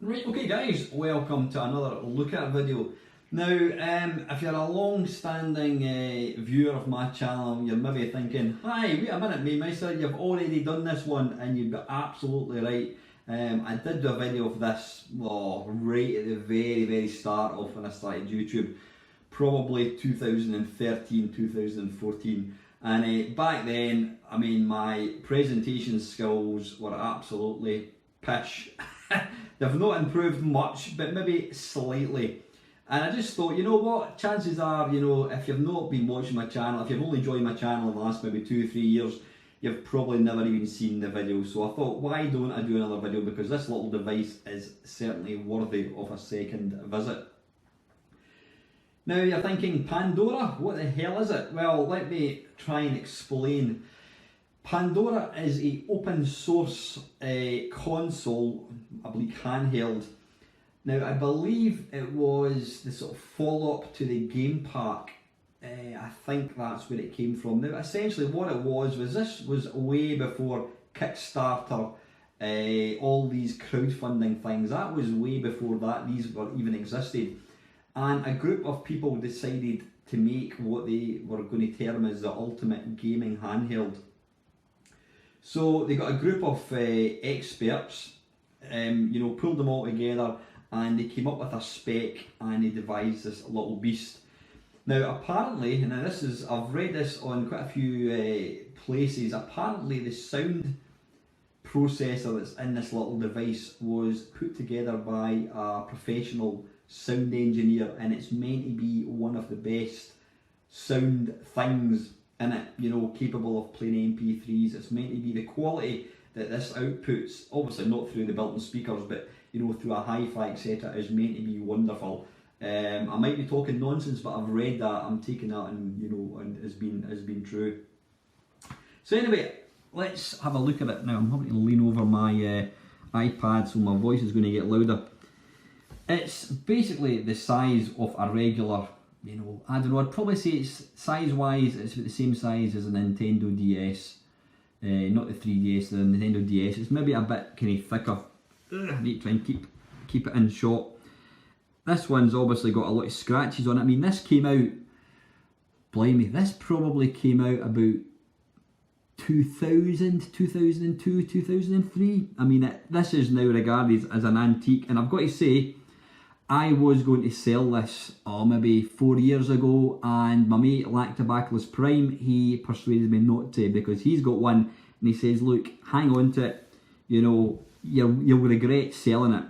Right, okay guys, welcome to another look at video. Now, if you're a long-standing viewer of my channel, you're maybe thinking, hi, wait a minute Mamemeister, you've already done this one, and you've got absolutely right. I did do a video of this right at the very start of when I started YouTube, probably 2013, 2014. And back then, I mean, my presentation skills were absolutely pish. They've not improved much, but maybe slightly. And I just thought, you know what, chances are, you know, if you've not been watching my channel, if you've only joined my channel in the last maybe 2 or 3 years, you've probably never even seen the video. So I thought, why don't I do another video, because this little device is certainly worthy of a second visit. Now you're thinking, Pandora, what the hell is it? Well, let me try and explain. Pandora is an open source console, I believe handheld. Now I believe it was the sort of follow-up to the Game Park. I think that's where it came from. Now essentially what it was this was way before Kickstarter, all these crowdfunding things. That was way before these were even existed. And a group of people decided to make what they were going to term as the ultimate gaming handheld. So they got a group of experts, you know, pulled them all together, and they came up with a spec and they devised this little beast. Now apparently, and this is, I've read this on quite a few places, apparently the sound processor that's in this little device was put together by a professional sound engineer, and it's meant to be one of the best sound things in it, you know, capable of playing MP3s. It's meant to be the quality that this outputs, obviously not through the built-in speakers, but you know, through a hi-fi etc., is meant to be wonderful. I might be talking nonsense, but I've read that, I'm taking that, and you know, and has been true. So anyway, let's have a look at it now. I'm having to lean over my iPad, so my voice is going to get louder. It's basically the size of a regular, you know, I don't know, I'd probably say it's size-wise, it's about the same size as a Nintendo DS. Not the 3DS, the Nintendo DS. It's maybe a bit kind of thicker. I need to try and keep it in shot. This one's obviously got a lot of scratches on it. I mean, this came out, blimey, this probably came out about 2000, 2002, 2003. I mean, this is now regarded as an antique, and I've got to say, I was going to sell this maybe 4 years ago, and my mate Lactobacillus Prime, he persuaded me not to, because he's got one and he says, look, hang on to it, you know, you'll regret selling it.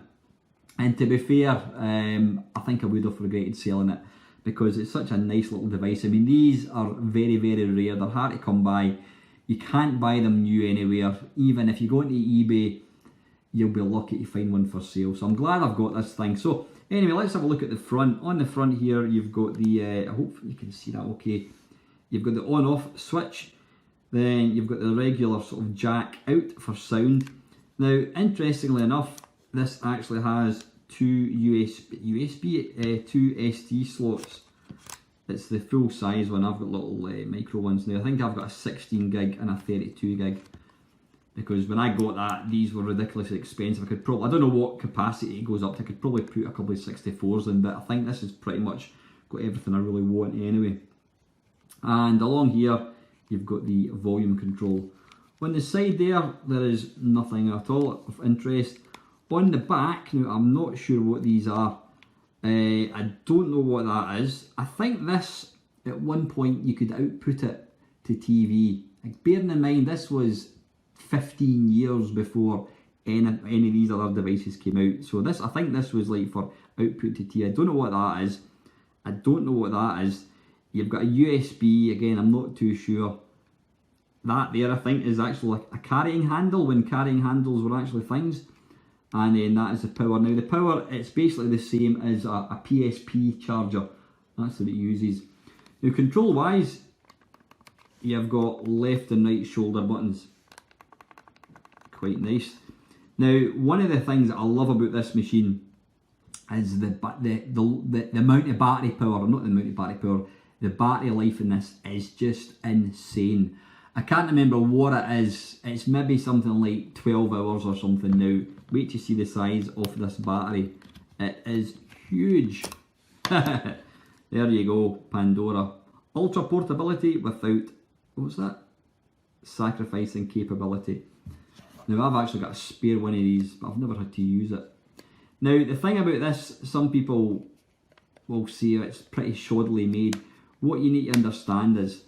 And to be fair, I think I would have regretted selling it, because it's such a nice little device. I mean, these are very rare, they're hard to come by, you can't buy them new anywhere. Even if you go into eBay, you'll be lucky to find one for sale. So I'm glad I've got this thing. So anyway, let's have a look at the front. On the front here, you've got the, hopefully you can see that okay. You've got the on-off switch. Then you've got the regular sort of jack out for sound. Now, interestingly enough, this actually has two two SD slots. It's the full size one. I've got little micro ones now. I think I've got a 16 gig and a 32 gig. Because when I got that, these were ridiculously expensive. I don't know what capacity it goes up to. I could probably put a couple of 64s in, but I think this has pretty much got everything I really want anyway. And along here, you've got the volume control. On the side there is nothing at all of interest. On the back, now I'm not sure what these are. I don't know what that is. I think this, at one point, you could output it to TV. Like, bearing in mind, this was 15 years before any of these other devices came out. So this, I think this was like for output to TV. I don't know what that is. I don't know what that is. You've got a USB, again, I'm not too sure. That there, I think, is actually like a carrying handle, when carrying handles were actually things. And then that is the power. Now the power, it's basically the same as a PSP charger. That's what it uses. Now control wise, you've got left and right shoulder buttons. Quite nice. Now, one of the things that I love about this machine is the amount of battery power, not the amount of battery power, the battery life in this is just insane. I can't remember what it is. It's maybe something like 12 hours or something now. wait to see the size of this battery. It is huge. There you go, Pandora. Ultra portability without, what was that? Sacrificing capability. Now I've actually got a spare one of these, but I've never had to use it. Now the thing about this, some people will say it's pretty shoddily made. What you need to understand is,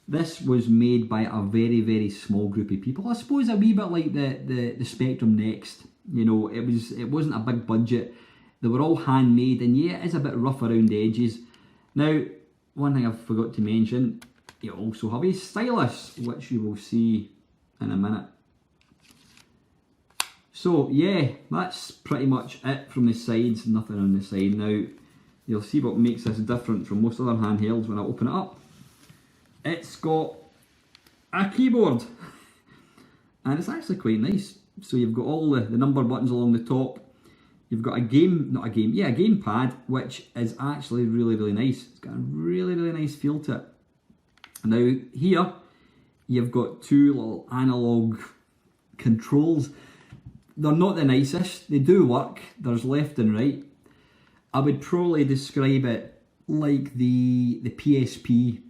this was made by a very, very small group of people. I suppose a wee bit like the Spectrum Next. You know, it wasn't a big budget. They were all handmade, and yeah, it is a bit rough around the edges. Now, one thing I forgot to mention, you also have a stylus, which you will see in a minute. So yeah, that's pretty much it from the sides, nothing on the side. Now, you'll see what makes this different from most other handhelds when I open it up. It's got a keyboard, and it's actually quite nice. So you've got all the number buttons along the top. You've got a gamepad, which is actually really, really nice. It's got a really, really nice feel to it. Now here, you've got two little analog controls. They're not the nicest. They do work. There's left and right. I would probably describe it like the PSP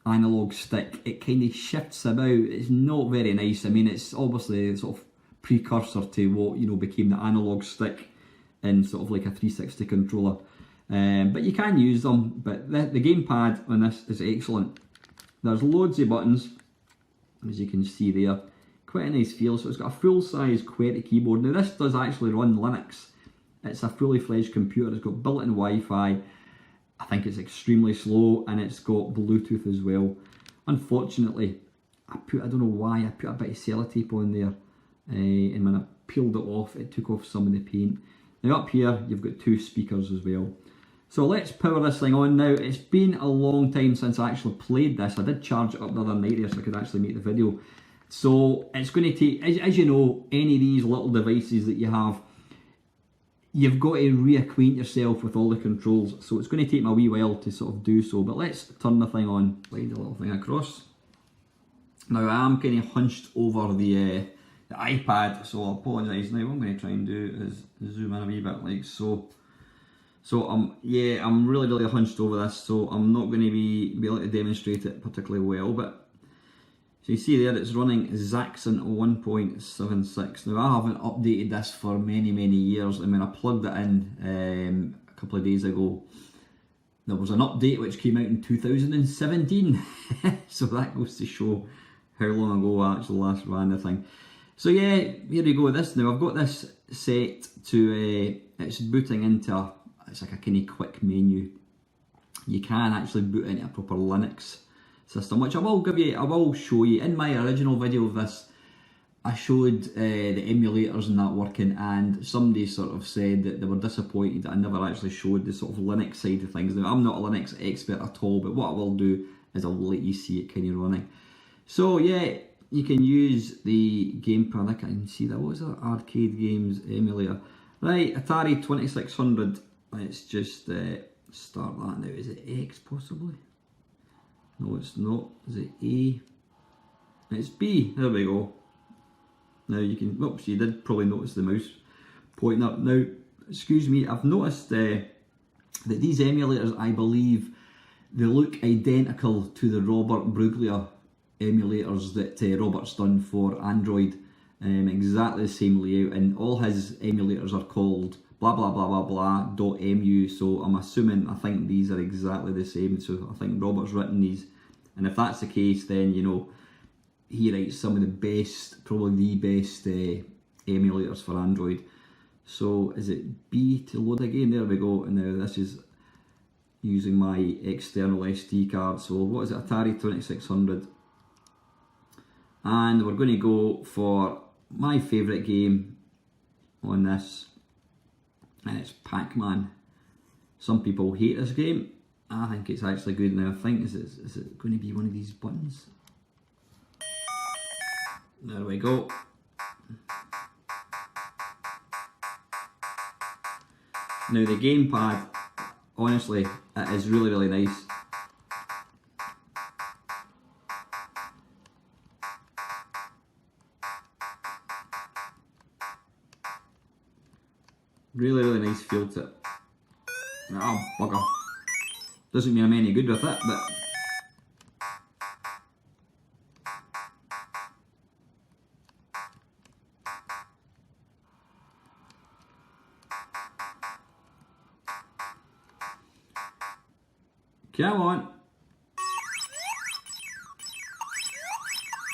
analog stick. It kind of shifts about. It's not very nice. I mean, it's obviously a sort of precursor to what, you know, became the analog stick in sort of like a 360 controller. But you can use them. But the gamepad on this is excellent. There's loads of buttons, as you can see there. Quite a nice feel. So it's got a full-size QWERTY keyboard. Now this does actually run Linux. It's a fully fledged computer. It's got built-in Wi-Fi. I think it's extremely slow, and it's got Bluetooth as well. Unfortunately, I don't know why, I put a bit of sellotape on there, and when I peeled it off, it took off some of the paint. Now up here, you've got two speakers as well. So let's power this thing on now. It's been a long time since I actually played this. I did charge it up the other night there so I could actually make the video. So it's going to take, as you know, any of these little devices that you have, you've got to reacquaint yourself with all the controls. So it's going to take me a wee while to sort of do so. But let's turn the thing on, slide the little thing across. Now I am kind of hunched over the iPad, so I apologise. Now what I'm going to try and do is zoom in a wee bit like so. So I'm really, really hunched over this, so I'm not going to be able to demonstrate it particularly well. But so you see there, it's running Zaxxon 1.76. Now I haven't updated this for many, many years. I mean, I plugged it in a couple of days ago. There was an update which came out in 2017. So that goes to show how long ago I actually last ran the thing. So yeah, here we go with this. Now I've got this set to, it's booting into, it's like a kind of quick menu. You can actually boot into a proper Linux system, which I will show you. In my original video of this, I showed the emulators and that working, and somebody sort of said that they were disappointed that I never actually showed the sort of Linux side of things. Now I'm not a Linux expert at all, but what I will do is I'll let you see it kind of running. So yeah, you can use the gamepad. I can see that. What was that? Arcade Games Emulator. Right, Atari 2600. Let's just start that now. Is it X possibly? No, it's not. Is it A? It's B. There we go. Now you can, oops, you did probably notice the mouse pointing up. Now, excuse me, I've noticed that these emulators, I believe, they look identical to the Robert Bruglia emulators that Robert's done for Android. Exactly the same layout, and all his emulators are called blah blah blah blah blah .mu, so I'm assuming, I think these are exactly the same. So I think Robert's written these, and if that's the case, then you know, he writes some of the best, probably the best emulators for Android. So is it B to load again? There we go. And now this is using my external SD card. So what is it? Atari 2600. And we're going to go for my favourite game on this, and it's Pac-Man. Some people hate this game. I think it's actually good. Now I think, is it going to be one of these buttons? There we go. Now the gamepad, honestly, it is really, really nice. Really, really nice feel to it. Oh, bugger. Doesn't mean I'm any good with it, but... Come on.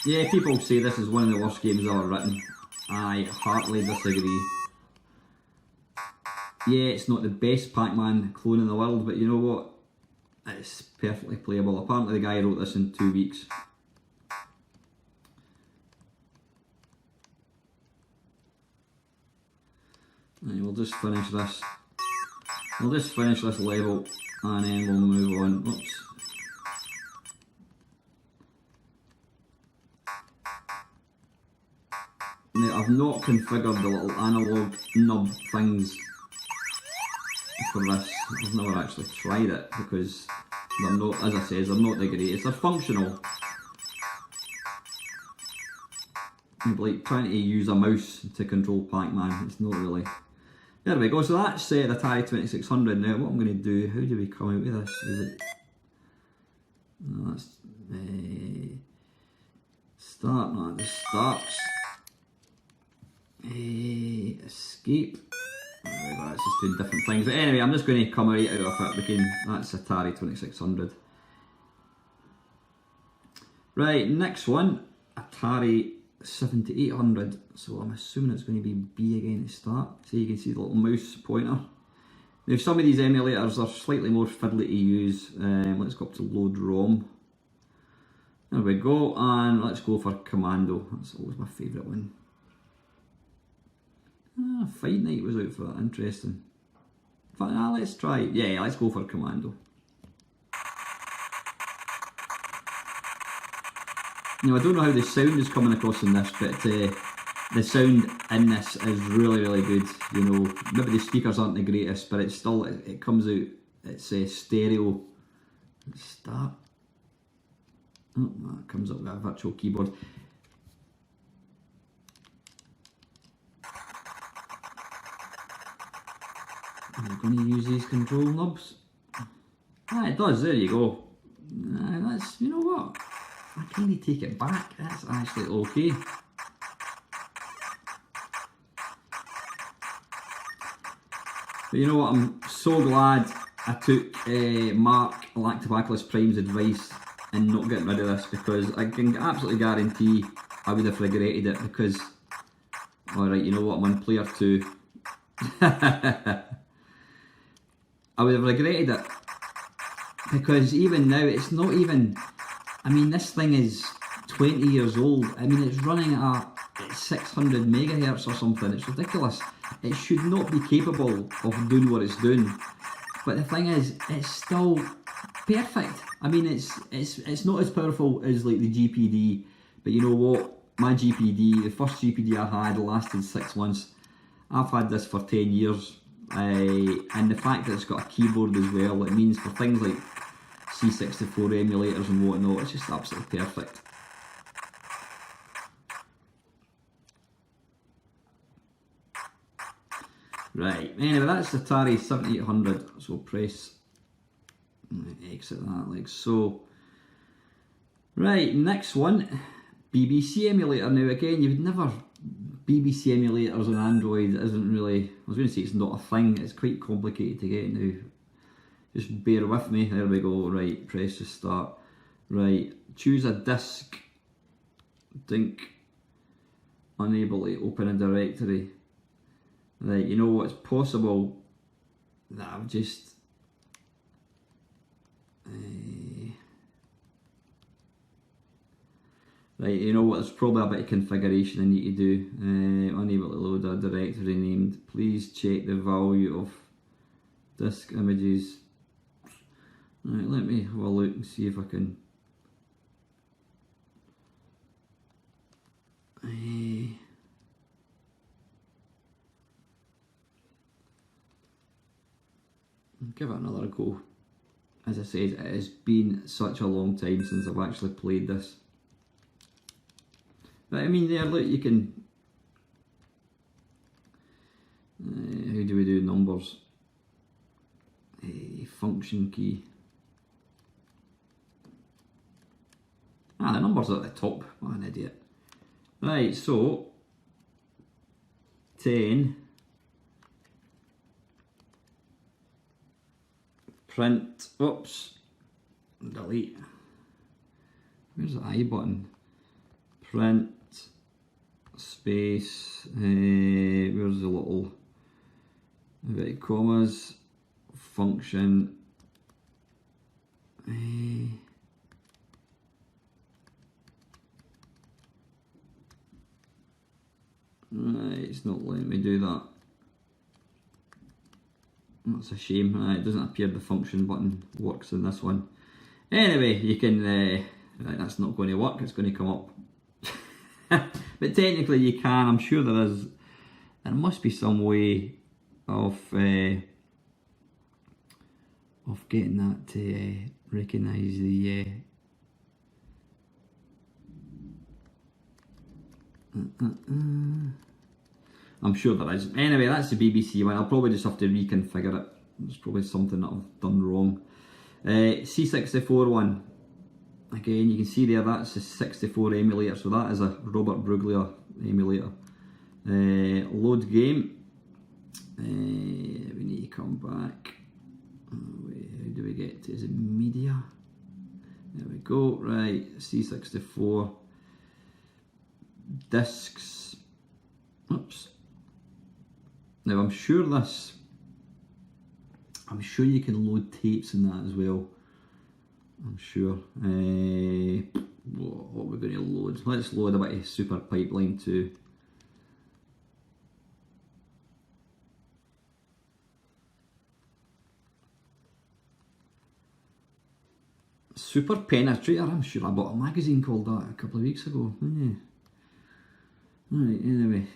Yeah, people say this is one of the worst games ever written. I heartily disagree. Yeah, it's not the best Pac-Man clone in the world, but you know what? It's perfectly playable. Apparently the guy wrote this in 2 weeks. Right, we'll just finish this. We'll just finish this level and then we'll move on. Oops. Now, I've not configured the little analog nub things for this. I've never actually tried it because they're not, as I say, they're not the greatest. They're functional. Like trying to use a mouse to control Pac-Man, it's not really. There we go, so that's the Atari 2600. Now what I'm going to do, how do we come out with this? Is it... No, that's... start, no, this starts. Escape. There we go, that's just doing different things. But anyway, I'm just going to come right out of it. That's Atari 2600. Right, next one, Atari 7800, so I'm assuming it's going to be B again to start. So you can see the little mouse pointer. Now some of these emulators are slightly more fiddly to use. Let's go up to load ROM. There we go, and let's go for Commando. That's always my favourite one. Fight Night was out for that, interesting. But let's try, yeah, let's go for Commando. Now I don't know how the sound is coming across in this, but the sound in this is really, really good. You know, maybe the speakers aren't the greatest, but it's still, it comes out, it's stereo. Let's start. Oh, that comes up with a virtual keyboard. I'm going to use these control knobs. Ah, it does, there you go. That's, you know what? I kind of take it back, that's actually okay. But you know what, I'm so glad I took Mark Lactobacillus Prime's advice in not getting rid of this, because I can absolutely guarantee I would have regretted it, because, alright, you know what, I'm on player 2. I would have regretted it, because even now, it's not even, I mean, this thing is 20 years old. I mean, it's running at 600 megahertz or something. It's ridiculous. It should not be capable of doing what it's doing. But the thing is, it's still perfect. I mean, it's not as powerful as like the GPD, but you know what? My GPD, the first GPD I had, lasted 6 months. I've had this for 10 years. And the fact that it's got a keyboard as well, it means for things like C64 emulators and whatnot, it's just absolutely perfect. Right, anyway, that's the Atari 7800, so press, exit that like so. Right, next one, BBC emulator. Now again, you'd never, BBC emulators on Android isn't really, I was going to say it's not a thing, it's quite complicated to get now. Just bear with me, there we go, right, press to start. Right, choose a disk, dink, unable to open a directory. Right, you know what's possible that I've just, right, you know what, there's probably a bit of configuration I need to do. Unable to load a directory named, please check the value of disk images. Right, let me have a look and see if I can. Give it another go. As I said, it has been such a long time since I've actually played this. But I mean, there, look, you can. How do we do numbers. Function key. The numbers are at the top. What an idiot. Right, so 10. Print. Oops. Delete. Where's the I button? Print. Space. Where's the little inverted commas? Function. It's not letting me do that. That's a shame. It doesn't appear the function button works in this one. Anyway, you can. Right, that's not going to work. It's going to come up. But technically, you can. I'm sure there is. There must be some way of getting that to recognise the. I'm sure there is. Anyway, that's the BBC one. I'll probably just have to reconfigure it. There's probably something that I've done wrong. C64 one. Again, you can see there that's the 64 emulator. So that is a Robert Bruglia emulator. Load game. We need to come back. How do we get to? Is it media? There we go. Right, C64. Discs. Oops. Now I'm sure you can load tapes in that as well. I'm sure. What we're going to load? Let's load a bit of Super Pipeline 2. Super Penetrator. I'm sure I bought a magazine called that a couple of weeks ago. Yeah. Right, anyway.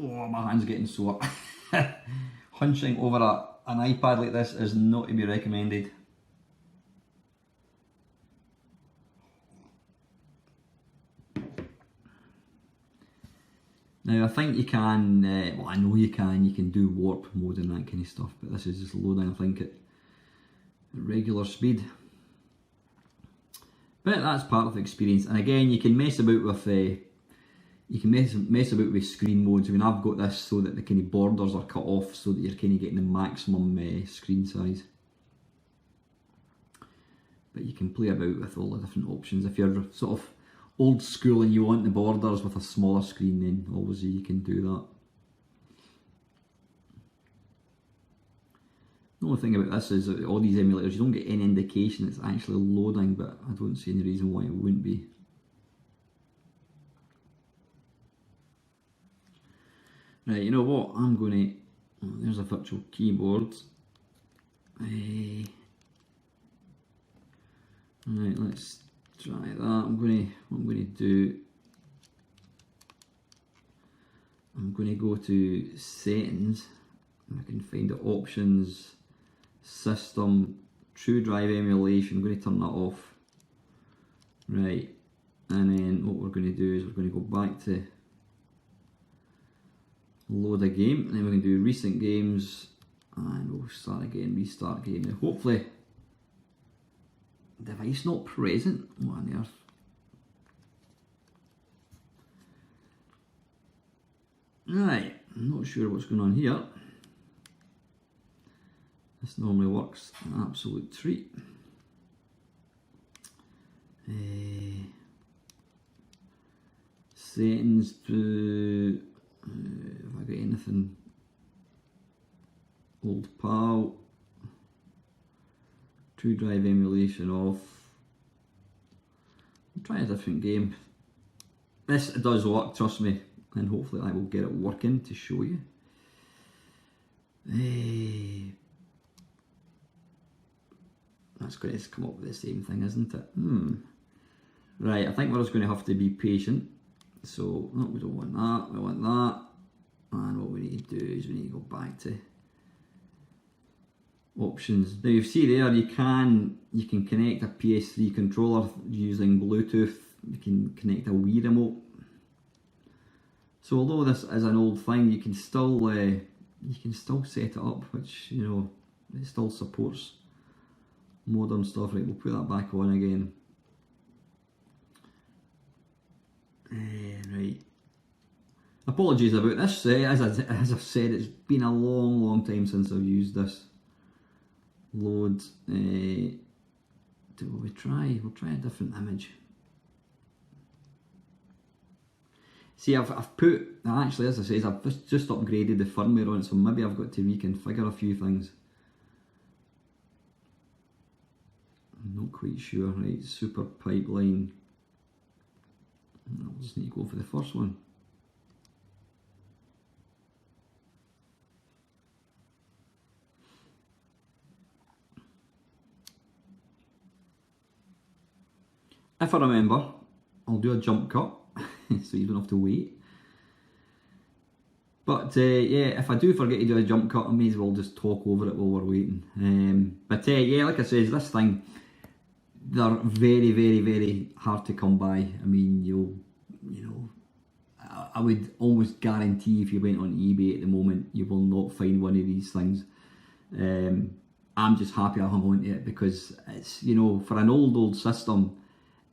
Oh, my hand's getting sore. Hunching over an iPad like this is not to be recommended. Now I think you can, well I know you can do warp mode and that kind of stuff, but this is just loading I think at regular speed. But that's part of the experience, and again you can mess about with mess about with screen modes. I mean, I've got this so that the kind of borders are cut off so that you're kind of getting the maximum screen size. But you can play about with all the different options. If you're sort of old school and you want the borders with a smaller screen, then obviously you can do that. The only thing about this is that all these emulators, you don't get any indication it's actually loading, but I don't see any reason why it wouldn't be. Right, you know what, I'm going to, oh, there's a virtual keyboard. Right, let's try that. I'm going to go to settings. I can find the options, system, true drive emulation. I'm going to turn that off. Right, and then what we're going to do is we're going to go back to load a game, and then we're going to do recent games, and we'll start again, restart game. Now hopefully, device not present. What on earth? Right, I'm not sure what's going on here. This normally works an absolute treat. Settings to have I got anything? Old pal. True drive emulation off. I'll try a different game. This does work, trust me, and hopefully I will get it working to show you. That's going to come up with the same thing, isn't it? Right, I think we're just going to have to be patient. So, no, we don't want that, we want that. And what we need to do is we need to go back to options. Now you see there, you can connect a PS3 controller using Bluetooth you can connect a Wii remote. So although this is an old thing, you can still set it up, which, you know, it still supports modern stuff. Right, we'll put that back on again. Right. Apologies about this. As I've said, it's been a long time since I've used this. Load. We'll try a different image. See, I've put, actually, as I say, I've just upgraded the firmware on it, so maybe I've got to reconfigure a few things. I'm not quite sure. Right, super pipeline. I'll just need to go for the first one. If I remember, I'll do a jump cut, so you don't have to wait. But yeah, if I do forget to do a jump cut, I may as well just talk over it while we're waiting. But yeah, like I said, this thing, they're very hard to come by. I mean, you know, I would almost guarantee if you went on eBay at the moment, you will not find one of these things. I'm just happy I hung on to it because it's, you know, for an old system,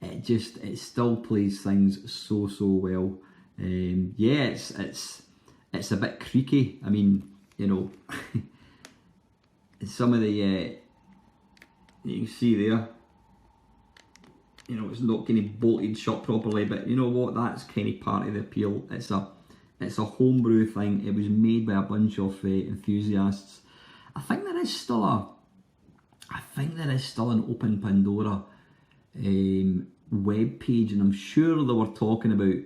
it still plays things so well. Yeah, it's a bit creaky. I mean, you know, some of the you can see there, you know, it's not kind of bolted shut properly, but you know what, that's kind of part of the appeal. It's a homebrew thing. It was made by a bunch of enthusiasts. I think there is still an open Pandora web page, and I'm sure they were talking about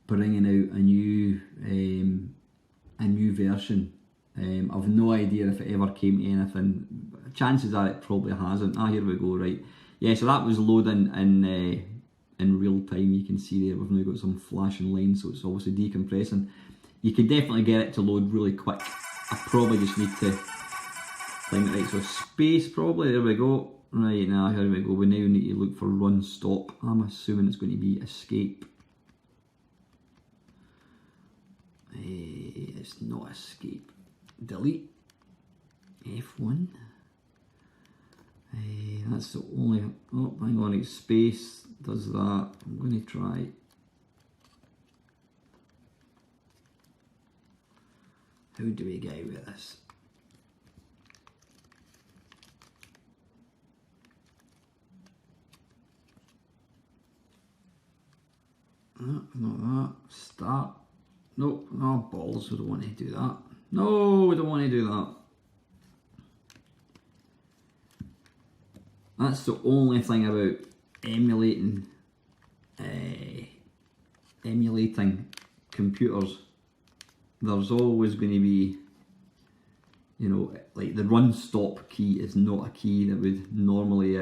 bringing out a new version. I've no idea if it ever came to anything. Chances are it probably hasn't. Here we go. Right, yeah. So that was loading in real time. You can see there we've now got some flashing lines, so it's obviously decompressing. You can definitely get it to load really quick. I probably just need to find it right. So space probably. There we go. Right, now here we go. We now need to look for run stop. I'm assuming it's going to be escape. It's not escape. Delete. F1. That's the only. Oh, hang on. It's space does that. I'm going to try. How do we get out of this? No, not that. Start. Nope. No, balls. We don't want to do that. No, we don't want to do that. That's the only thing about emulating computers. There's always going to be, you know, like the run stop key is not a key that would normally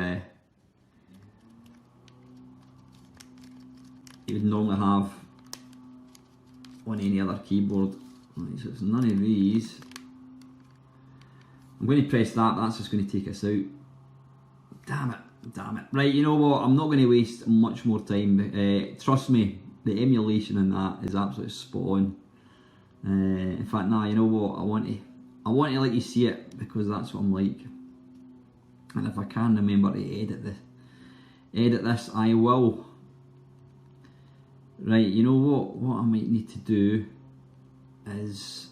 you would normally have on any other keyboard. Right, so it's none of these. I'm going to press that, but that's just going to take us out. Damn it. Right, you know what, I'm not going to waste much more time. Trust me, the emulation in that is absolutely spot on. In fact, nah, you know what, I want to let you see it because that's what I'm like. And if I can remember to edit this, I will. Right, you know what I might need to do is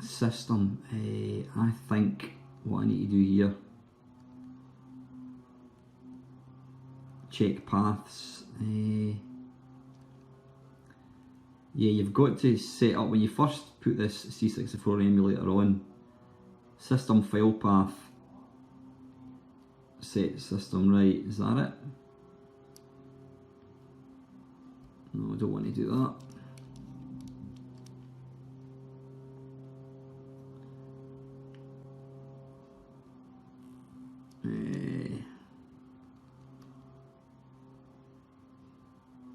system. I think what I need to do here, check paths. Yeah, you've got to set up, when you first put this C64 emulator on, system file path, set system, right, is that it? No, I don't want to do that.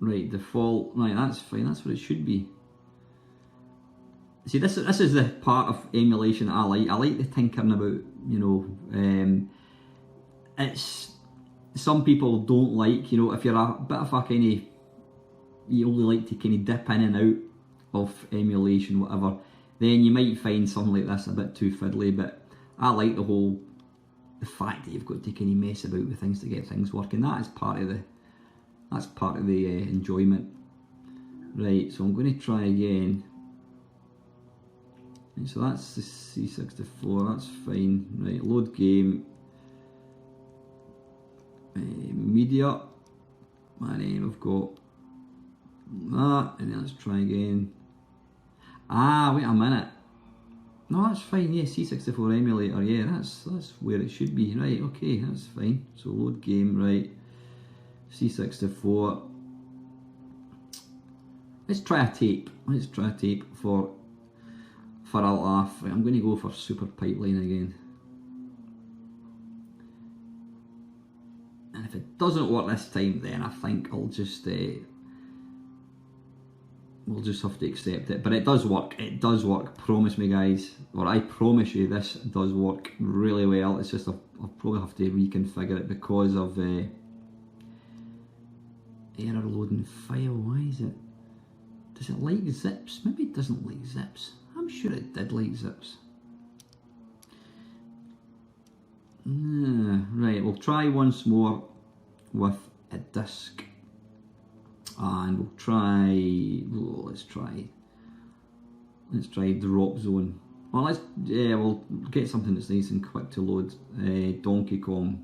Right, default, right, that's fine, that's what it should be. See, this is the part of emulation I like. I like the tinkering about, you know, it's some people don't like, you know, if you're a bit of a kind of, you only like to kind of dip in and out of emulation, whatever, then you might find something like this a bit too fiddly. But I like the fact that you've got to kind of mess about with things to get things working. That is part of the enjoyment. Right, so I'm going to try again. Right, so that's the C64, that's fine. Right, load game, media, and then we've got that, and then let's try again. Ah, wait a minute. No, that's fine. Yeah, C64 Emulator. Yeah, that's where it should be. Right. Okay, that's fine. So load game. Right. C64. Let's try a tape. Let's try a tape for a laugh. Right, I'm going to go for Super Pipeline again. And if it doesn't work this time, then I think I'll just we'll just have to accept it. But it does work. It does work. Promise me, guys. Or I promise you, this does work really well. It's just I'll probably have to reconfigure it because of error loading file. Why is it? Does it like zips? Maybe it doesn't like zips. I'm sure it did like zips. Right, we'll try once more with a disc. And we'll try, let's try drop zone. Well, we'll get something that's nice and quick to load. Donkey Kong.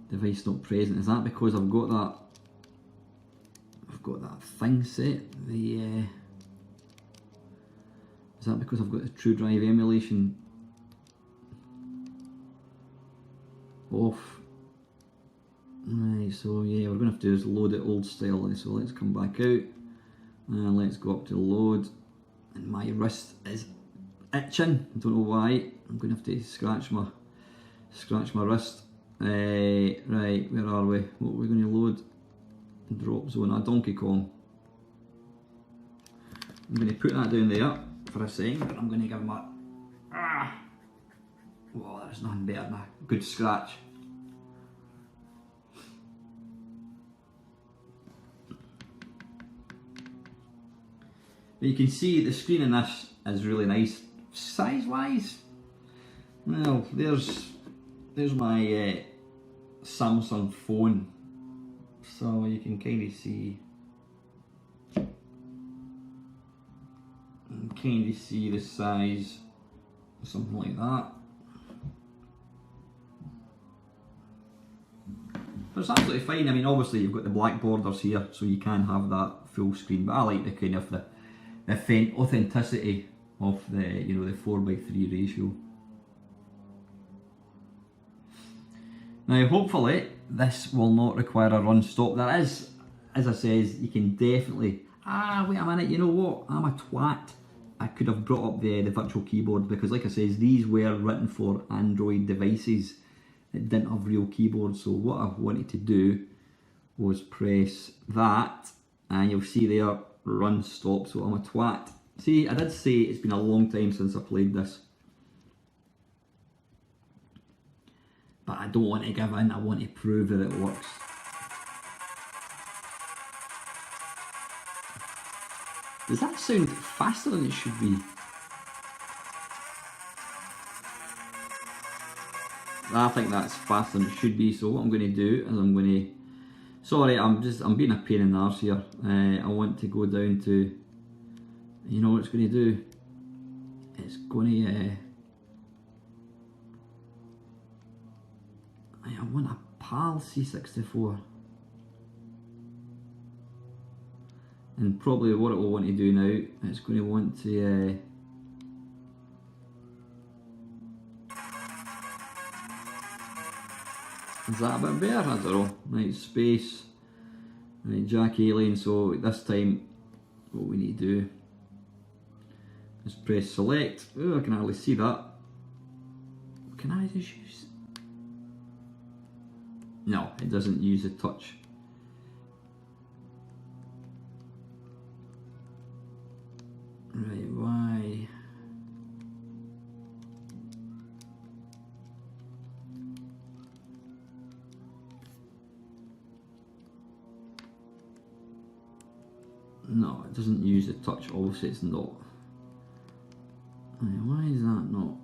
Device not present. Is that because I've got that thing set? Is that because I've got the True Drive emulation off? Right, so yeah, we're going to have to do is load it old style. So let's come back out and let's go up to load. And my wrist is itching. I don't know why. I'm going to have to scratch my wrist. Right, where are we? What are we going to load? Drop zone, a Donkey Kong. I'm going to put that down there for a second, but I'm going to give him a well, there's nothing better than a good scratch. But you can see the screen in this is really nice. Size wise, well, there's my Samsung phone, so you can kind of see the size, something like that. But it's absolutely fine. I mean, obviously you've got the black borders here, so you can have that full screen. But I like the kind of the authenticity of the, you know, the 4:3 ratio. Now, hopefully, this will not require a run stop. There is, as I says, you can definitely. Wait a minute. You know what? I'm a twat. I could have brought up the virtual keyboard, because, like I says, these were written for Android devices. It didn't have real keyboards. So what I wanted to do was press that, and you'll see there, run stop. So I'm a twat. See, I did say it's been a long time since I played this. But I don't want to give in, I want to prove that it works. Does that sound faster than it should be? I think that's faster than it should be, so what I'm going to do is I'm going to... Sorry, I'm being a pain in the arse here. I want to go down to... You know what it's going to do? It's going to... I want a PAL C64. And probably what it will want to do now, it's going to want to... Is that a bit better? I don't know. Right, space. Right, Jack Alien. So this time, what we need to do is press select. Oh, I can hardly see that. Can I just use... No, it doesn't use the touch. Right, why? No, it doesn't use the touch, obviously it's not. Why is that not?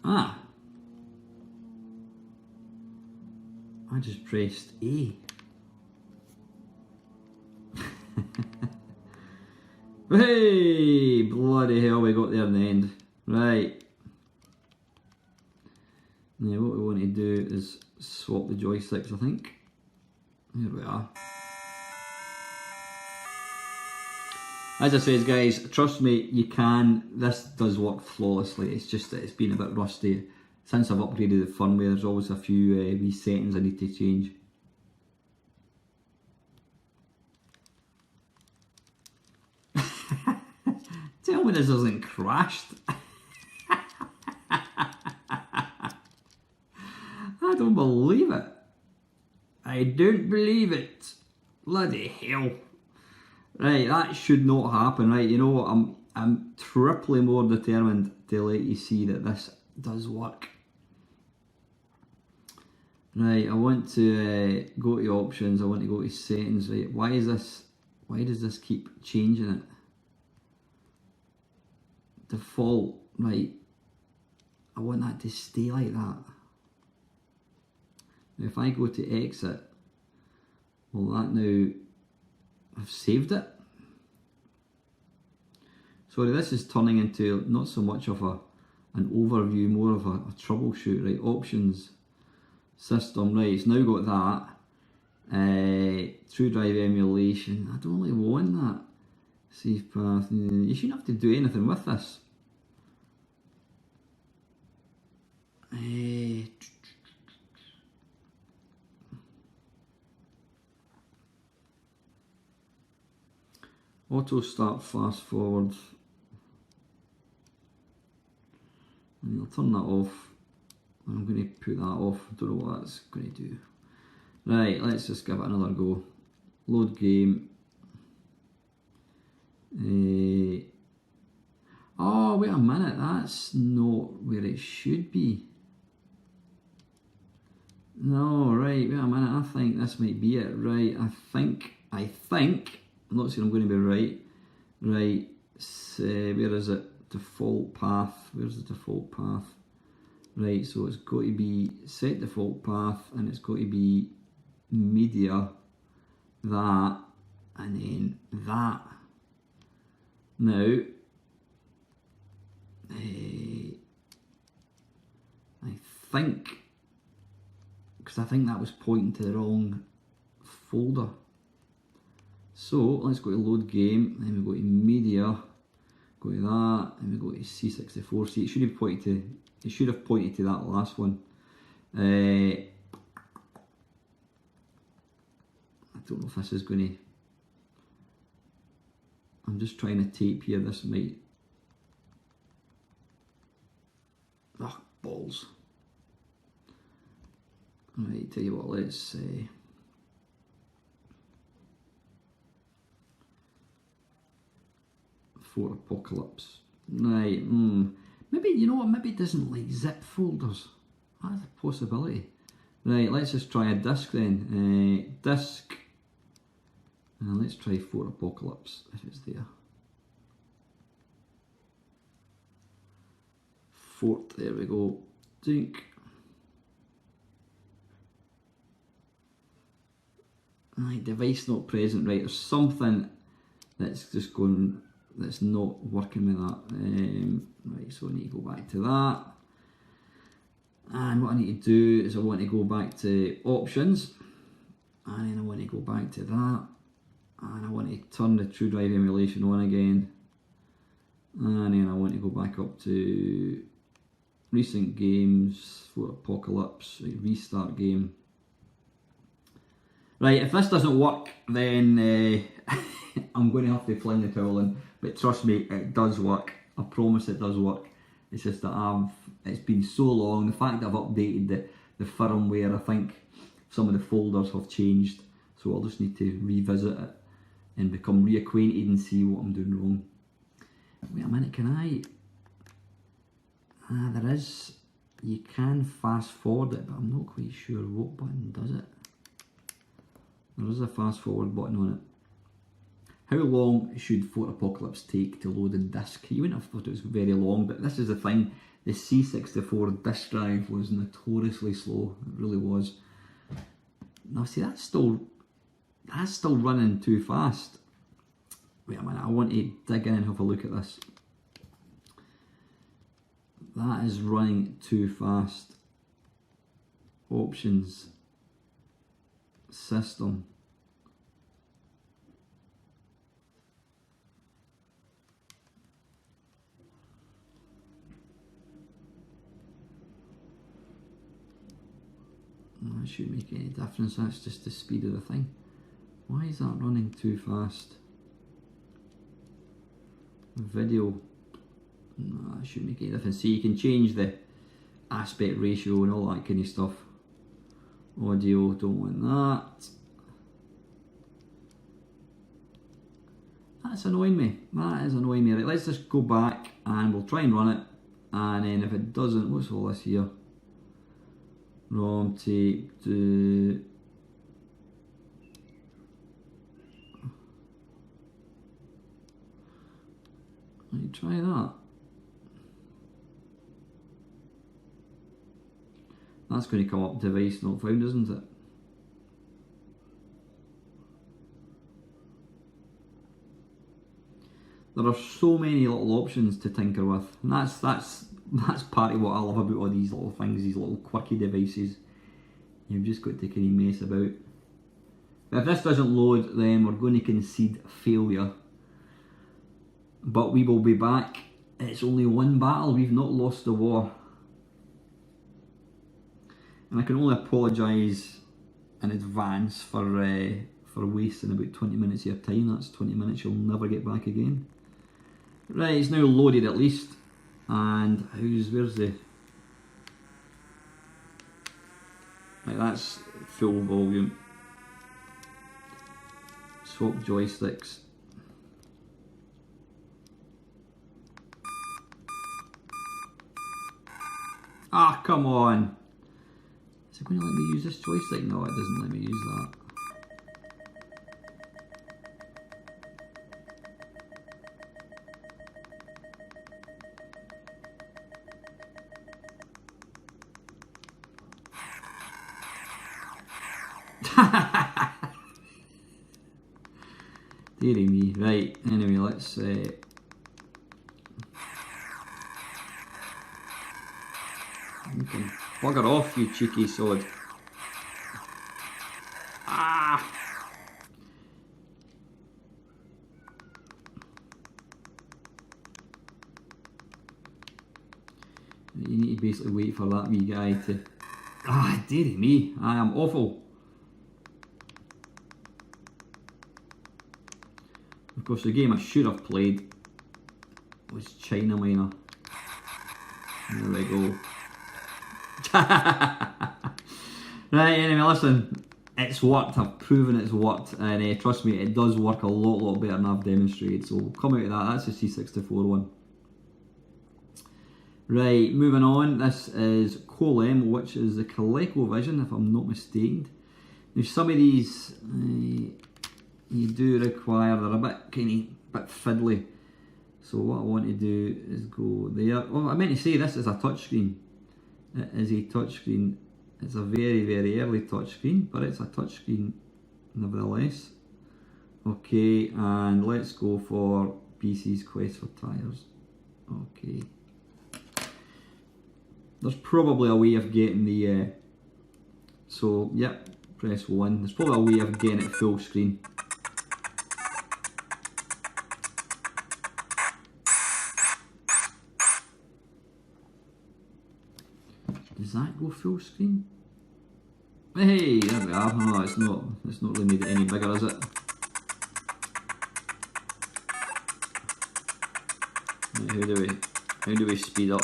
Ah! I just pressed A. Hey! Bloody hell, we got there in the end. Right. Now what we want to do is swap the joysticks, I think. Here we are. As I says guys, trust me, you can. This does work flawlessly. It's just that it's been a bit rusty. Since I've upgraded the firmware, there's always a few wee settings I need to change. Tell me this isn't crashed. I don't believe it. I don't believe it. Bloody hell. Right, that should not happen. Right, you know what? I'm triply more determined to let you see that this does work. Right, I want to go to options. I want to go to settings. Right, why does this keep changing it? Default. Right, I want that to stay like that. Now if I go to exit, will that now, I've saved it? Sorry, this is turning into not so much of an overview, more of a troubleshoot. Right, options, system, right, it's now got that. True drive emulation, I don't really want that. Safe path, you shouldn't have to do anything with this. Auto start fast forward. And I'll turn that off. I'm going to put that off. I don't know what that's going to do. Right, let's just give it another go. Load game. Oh, wait a minute. That's not where it should be. No, right. Wait a minute. I think this might be it. Right. I think. I'm not saying I'm going to be right. Right. So, where is it? Default path. Where's the default path? Right. So it's got to be set default path, and it's got to be media, that, and then that. Now, I think, because I think that was pointing to the wrong folder. So let's go to load game, then we go to media, go to that, and we go to C64. See, it should have pointed to that last one. I don't know if this is going to. I'm just trying to tape here. This might. Oh, balls. Right, tell you what, let's say. For Apocalypse. Right, maybe, you know what, maybe it doesn't like zip folders. That's a possibility. Right, let's just try a disk then. Disk. Let's try For Apocalypse, if it's there. Fort, there we go. Dink. Right, device not present. Right, there's something that's just going, that's not working with that. Right, so I need to go back to that. And what I need to do is I want to go back to options. And then I want to go back to that. And I want to turn the true drive emulation on again. And then I want to go back up to recent games, For Apocalypse, restart game. Right, if this doesn't work, then I'm going to have to fling the towel in. But trust me, it does work. I promise it does work. It's just that it's been so long. The fact that I've updated the firmware, I think some of the folders have changed. So I'll just need to revisit it and become reacquainted and see what I'm doing wrong. Wait a minute, can I? There is you can fast forward it, but I'm not quite sure what button does it. There is a fast forward button on it. How long should Fort Apocalypse take to load a disc? You wouldn't have thought it was very long, but this is the thing. The C64 disc drive was notoriously slow. It really was. Now see, that's still running too fast. Wait a minute, I want to dig in and have a look at this. That is running too fast. Options. System. That shouldn't make any difference, that's just the speed of the thing. Why is that running too fast? Video. No, that shouldn't make any difference. See, you can change the aspect ratio and all that kind of stuff. Audio, don't want that. That's annoying me. That is annoying me. Right, let's just go back and we'll try and run it. And then if it doesn't, what's all this here? ROM tape to... Let me try that. That's going to come up device not found, isn't it? There are so many little options to tinker with, and that's part of what I love about all these little things, these little quirky devices. You've just got to kind of mess about. But if this doesn't load, then we're going to concede failure. But we will be back. It's only one battle, we've not lost the war. And I can only apologise in advance for wasting about 20 minutes of your time. That's 20 minutes you'll never get back again. Right, it's now loaded at least. And where's the... Right, that's full volume. Swap joysticks. Ah, come on! Is it going to let me use this joystick? No, it doesn't let me use that. Dearie me. Right, anyway, let's bugger off, you cheeky sod. Ah! You need to basically wait for that wee guy to... Ah, dearie me, I am awful. Of course, the game I should have played was China Miner. There we go. Right, anyway, listen, it's worked. I've proven it's worked, and trust me, it does work a lot better than I've demonstrated. So we'll come out of that. That's the C64 one. Right, moving on. This is Coleman, which is the ColecoVision, if I'm not mistaken. Now, some of these you do require, they're a bit fiddly. So what I want to do is go there. Oh, I meant to say this is a touchscreen. It is a touchscreen. It's a very early touchscreen, but it's a touchscreen nevertheless. Okay, and let's go for PC's Quest for Tires. Okay. There's probably a way of getting the... so, yep, press 1. There's probably a way of getting it full screen. Does that go full screen? Hey, there we are. Oh, it's not really made it any bigger, is it? Right, how do we speed up?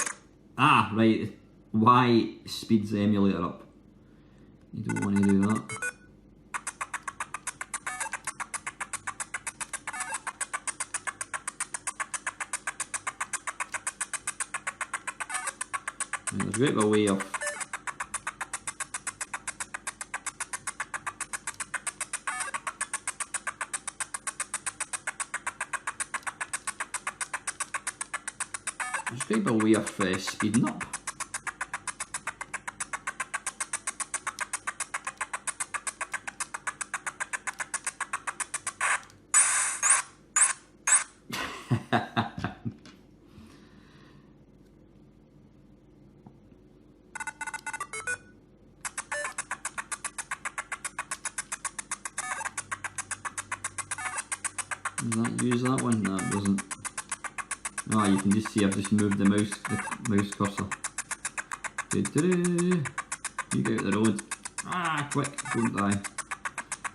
Ah, right. Y speeds the emulator up. You don't want to do that. There's a great way of speeding up. Does that use that one? No, it doesn't. Ah, you can just see I've just moved the mouse cursor. You get out the road. Ah, quick, don't die.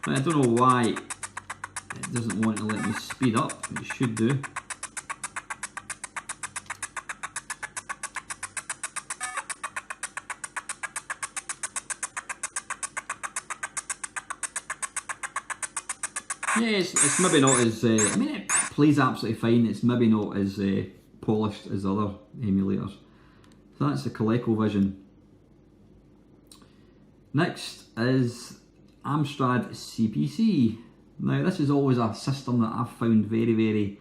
I don't know why it doesn't want to let me speed up. It should do. Yeah, it's maybe not as, I mean it plays absolutely fine, it's maybe not as polished as other emulators. So that's the ColecoVision. Next is Amstrad CPC. Now this is always a system that I've found very, very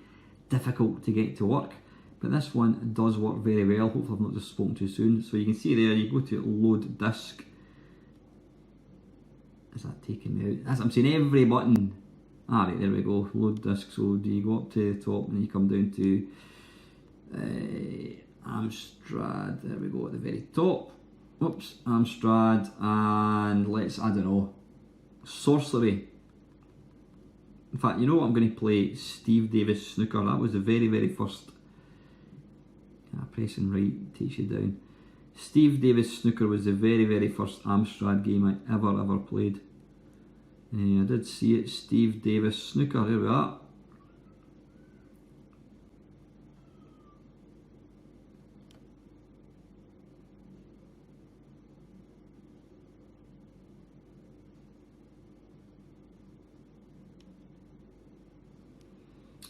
difficult to get to work, but this one does work very well. Hopefully I've not just spoken too soon. So you can see there, you go to load disk. Is that taking me out? I'm saying every button. Alright, there we go, load disk. So do you go up to the top and you come down to Amstrad, there we go at the very top. Oops, Amstrad, and let's, I don't know, Sorcery. In fact, you know what, I'm going to play Steve Davis Snooker. That was the very, very first, pressing right takes you down. Steve Davis Snooker was the very, very first Amstrad game I ever played. I did see it, Steve Davis Snooker, there we are.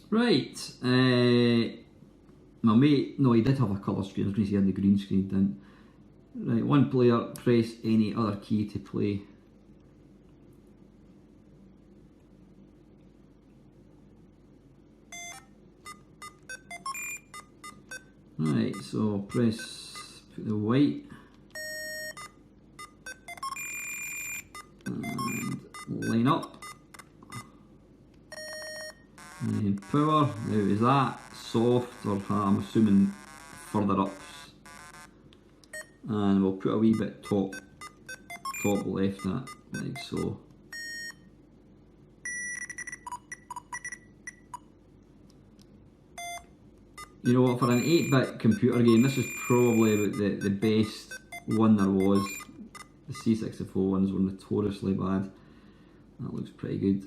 Right, my mate, no, he did have a colour screen. I was going to say he had the green screen, didn't. Right, one player, press any other key to play. Right, so press, put the white, and line up, and power. Now is that soft or I'm assuming further ups, and we'll put a wee bit top left at, like so. You know what, for an 8-bit computer game, this is probably about the best one there was. The C64 ones were notoriously bad. That looks pretty good.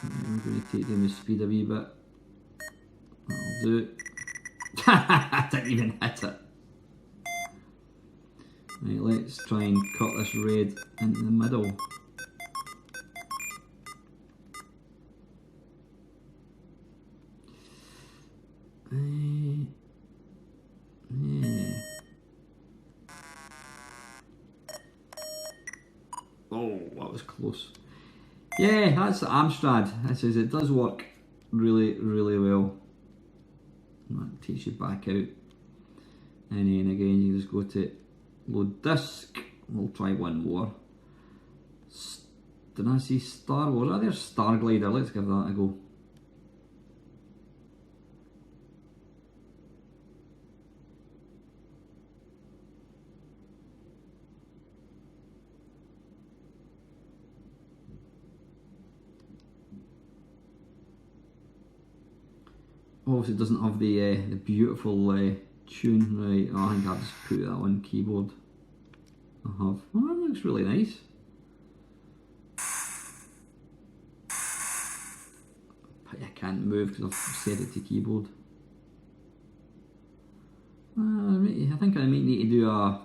I'm going to take down the speed a wee bit. That'll do it. I didn't even hit it. Right, let's try and cut this red into the middle. Yeah. Oh, that was close. Yeah, that's the Amstrad. This is, it does work really, really well. That takes you back out. And then again, you just go to load disk. We'll try one more. Did I see Star Wars? Oh, there's Star Glider. Let's give that a go. Obviously it doesn't have the beautiful tune, right? Oh, I think I'll just put that on keyboard. I have. Oh, that looks really nice. But I can't move because I've set it to keyboard. I think I might need to do an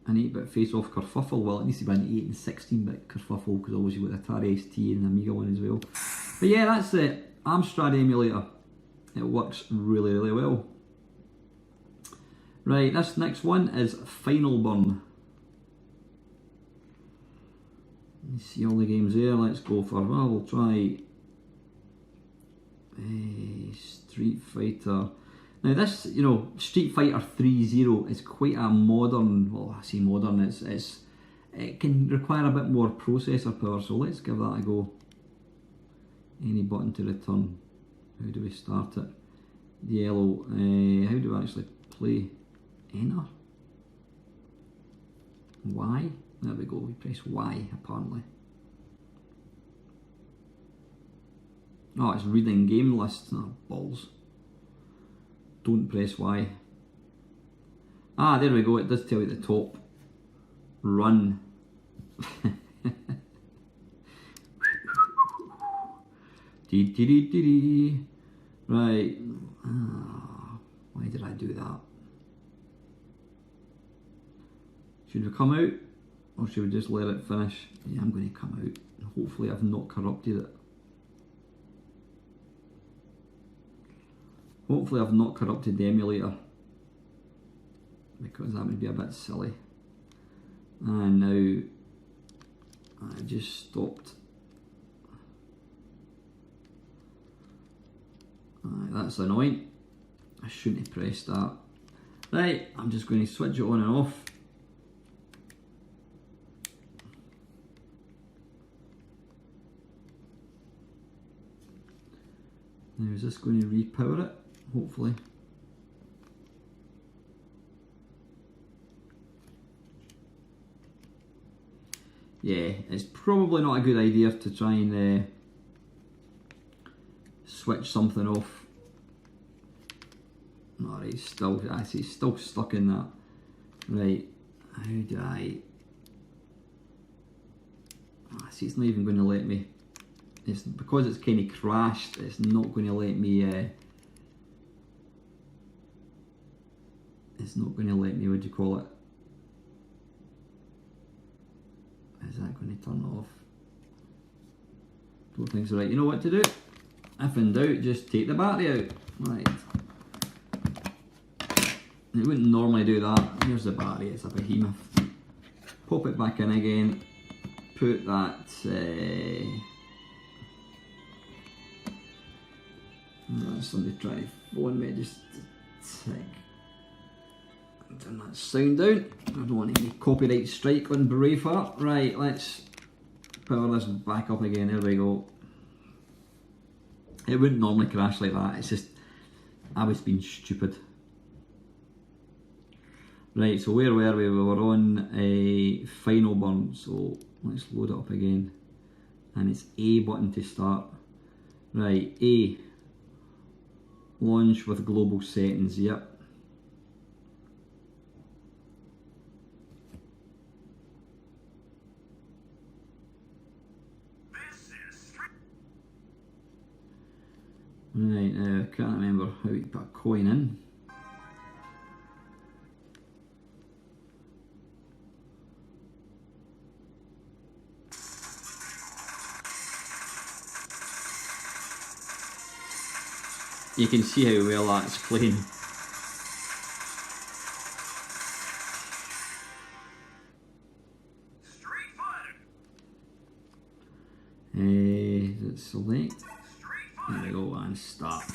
8-bit face-off kerfuffle. Well, it needs to be an 8 and 16-bit kerfuffle because obviously you've got the Atari ST and the Amiga one as well. But yeah, that's the Amstrad emulator. It works really, really well. Right, this next one is Final Burn. You see all the games there. Let's go for, well, we'll try Street Fighter. Now this, you know, Street Fighter 3.0 is quite a modern, well I say modern, it can require a bit more processor power, so let's give that a go. Any button to return. How do we start it? Yellow. How do we actually play? Enter? Y? There we go, we press Y apparently. Oh, it's reading game lists. Oh, balls. Don't press Y. Ah, there we go, it does tell you at the top. Run. Right. Why did I do that? Should we come out? Or should we just let it finish? Yeah, I'm going to come out. Hopefully I've not corrupted it. Hopefully I've not corrupted the emulator, because that would be a bit silly. And now I just stopped. That's annoying. I shouldn't have pressed that. Right, I'm just going to switch it on and off. Now is this going to repower it? Hopefully. Yeah, it's probably not a good idea to try and switch something off. Alright, still, I see, still stuck in that. Right, how do I... I see, it's not even going to let me. It's because it's kind of crashed, it's not going to let me it's not going to let me, what do you call it? Is that going to turn off? Don't think so. Right, you know what to do? If in doubt, just take the battery out. Right. It wouldn't normally do that. Here's the battery, it's a behemoth. Pop it back in again. Put that somebody trying to phone me, just a tick. Turn that sound down. I don't want any copyright strike on Braveheart. Right, let's power this back up again. There we go. It wouldn't normally crash like that. It's just I was being stupid. Right, so where were we? We were on a Final Burn. So let's load it up again. And it's A button to start. Right, A. Launch with global settings. Yep. Right, now I can't remember how you put a coin in. You can see how well that's playing. Let's select. There we go, and start.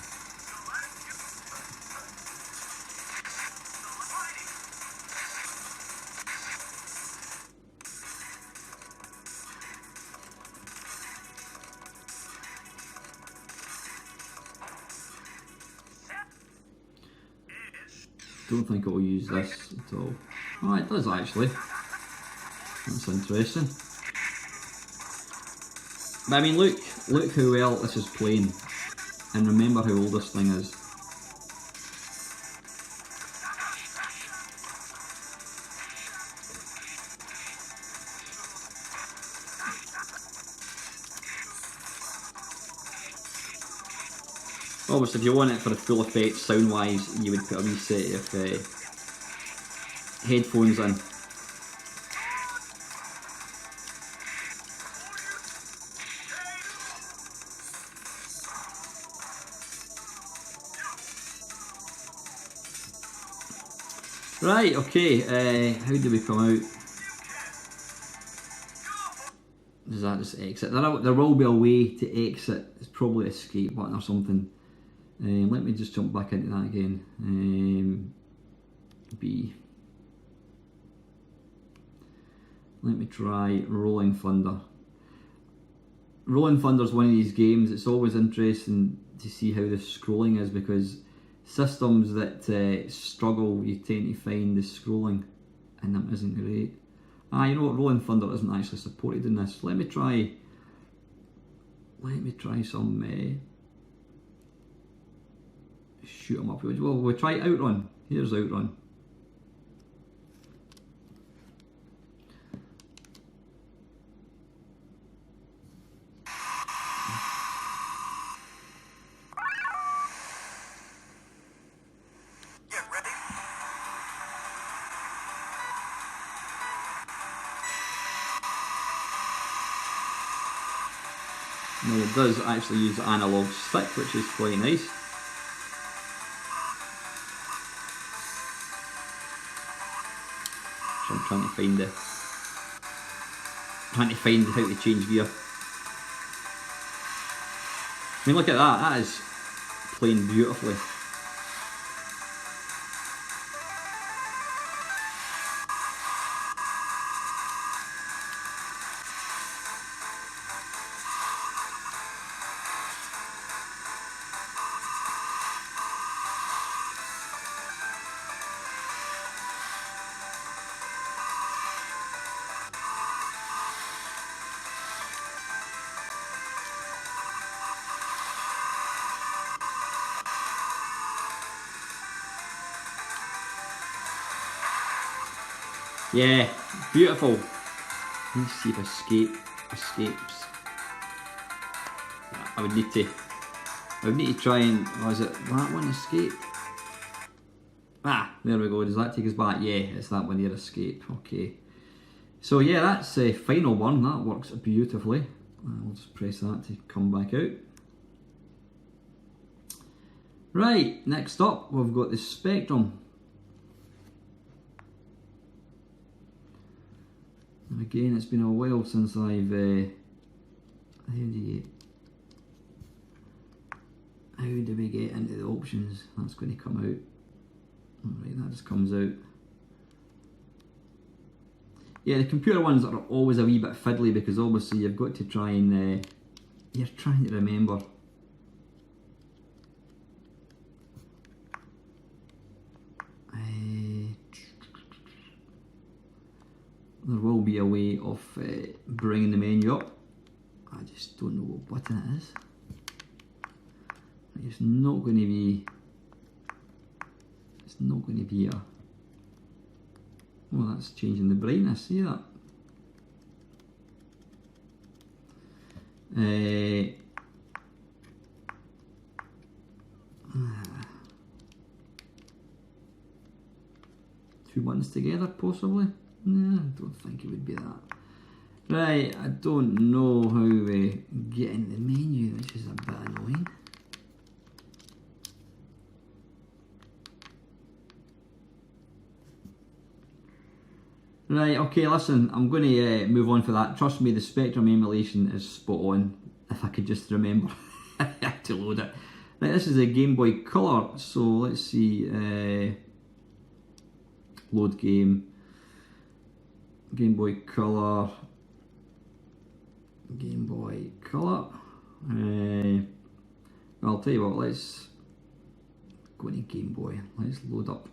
Don't think it will use this at all. Oh, it does actually. That's interesting. But I mean, look how well this is playing, and remember how old this thing is. Obviously, if you want it for the full effect sound-wise, you would put a wee set of headphones in. Right, okay, how do we come out? Does that just exit? There will be a way to exit. It's probably escape button or something. Let me just jump back into that again. B. Let me try Rolling Thunder. Rolling Thunder is one of these games. It's always interesting to see how the scrolling is, because systems that struggle, you tend to find the scrolling, and that isn't great. You know what? Rolling Thunder isn't actually supported in this. Let me try some shoot 'em up. Well, we'll try Outrun. Here's Outrun. Now it does actually use the analog stick, which is quite nice. So I'm trying to find how to change gear. I mean, look at that. That is playing beautifully. Yeah, beautiful. Let's see if escapes. I would need to try and, was it that one, escape? There we go. Does that take us back? Yeah, it's that one here, escape. Okay. So yeah, that's a final one. That works beautifully. I'll just press that to come back out. Right, next up we've got the Spectrum. And again, it's been a while since I've how do we get into the options? That's going to come out. Alright, that just comes out. Yeah, the computer ones are always a wee bit fiddly, because obviously you've got to try and you're trying to remember. There will be a way of bringing the menu up. I just don't know what button it is. It's not going to be. It's not going to be a. Oh, that's changing the brightness. See that? Two buttons together, possibly. No, I don't think it would be that. Right, I don't know how we get in the menu, which is a bit annoying. Right, okay, listen, I'm going to move on for that. Trust me, the Spectrum emulation is spot on, if I could just remember to load it. Right, this is a Game Boy Color, so let's see, load game. Game Boy Color. Game Boy Color. Well, I'll tell you what, let's go into Game Boy. Let's load up.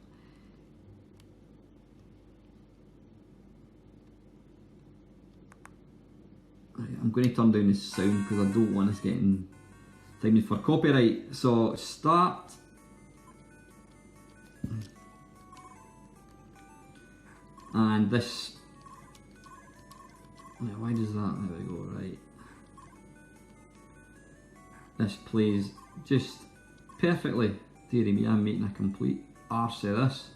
Right, I'm going to turn down the sound because I don't want us getting timed for copyright. So, start. And this. Why does that? There we go, right. This plays just perfectly. Dearie me, I'm making a complete arse of this.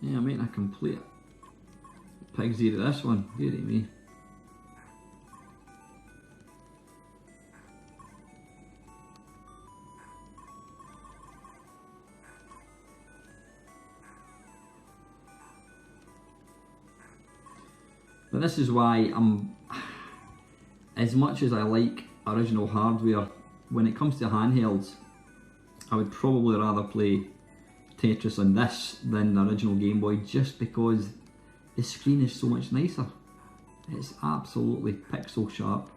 Yeah, I'm making a complete pig's ear of this one. Dearie me. But this is why as much as I like original hardware, when it comes to handhelds, I would probably rather play Tetris on this than the original Game Boy, just because the screen is so much nicer. It's absolutely pixel sharp.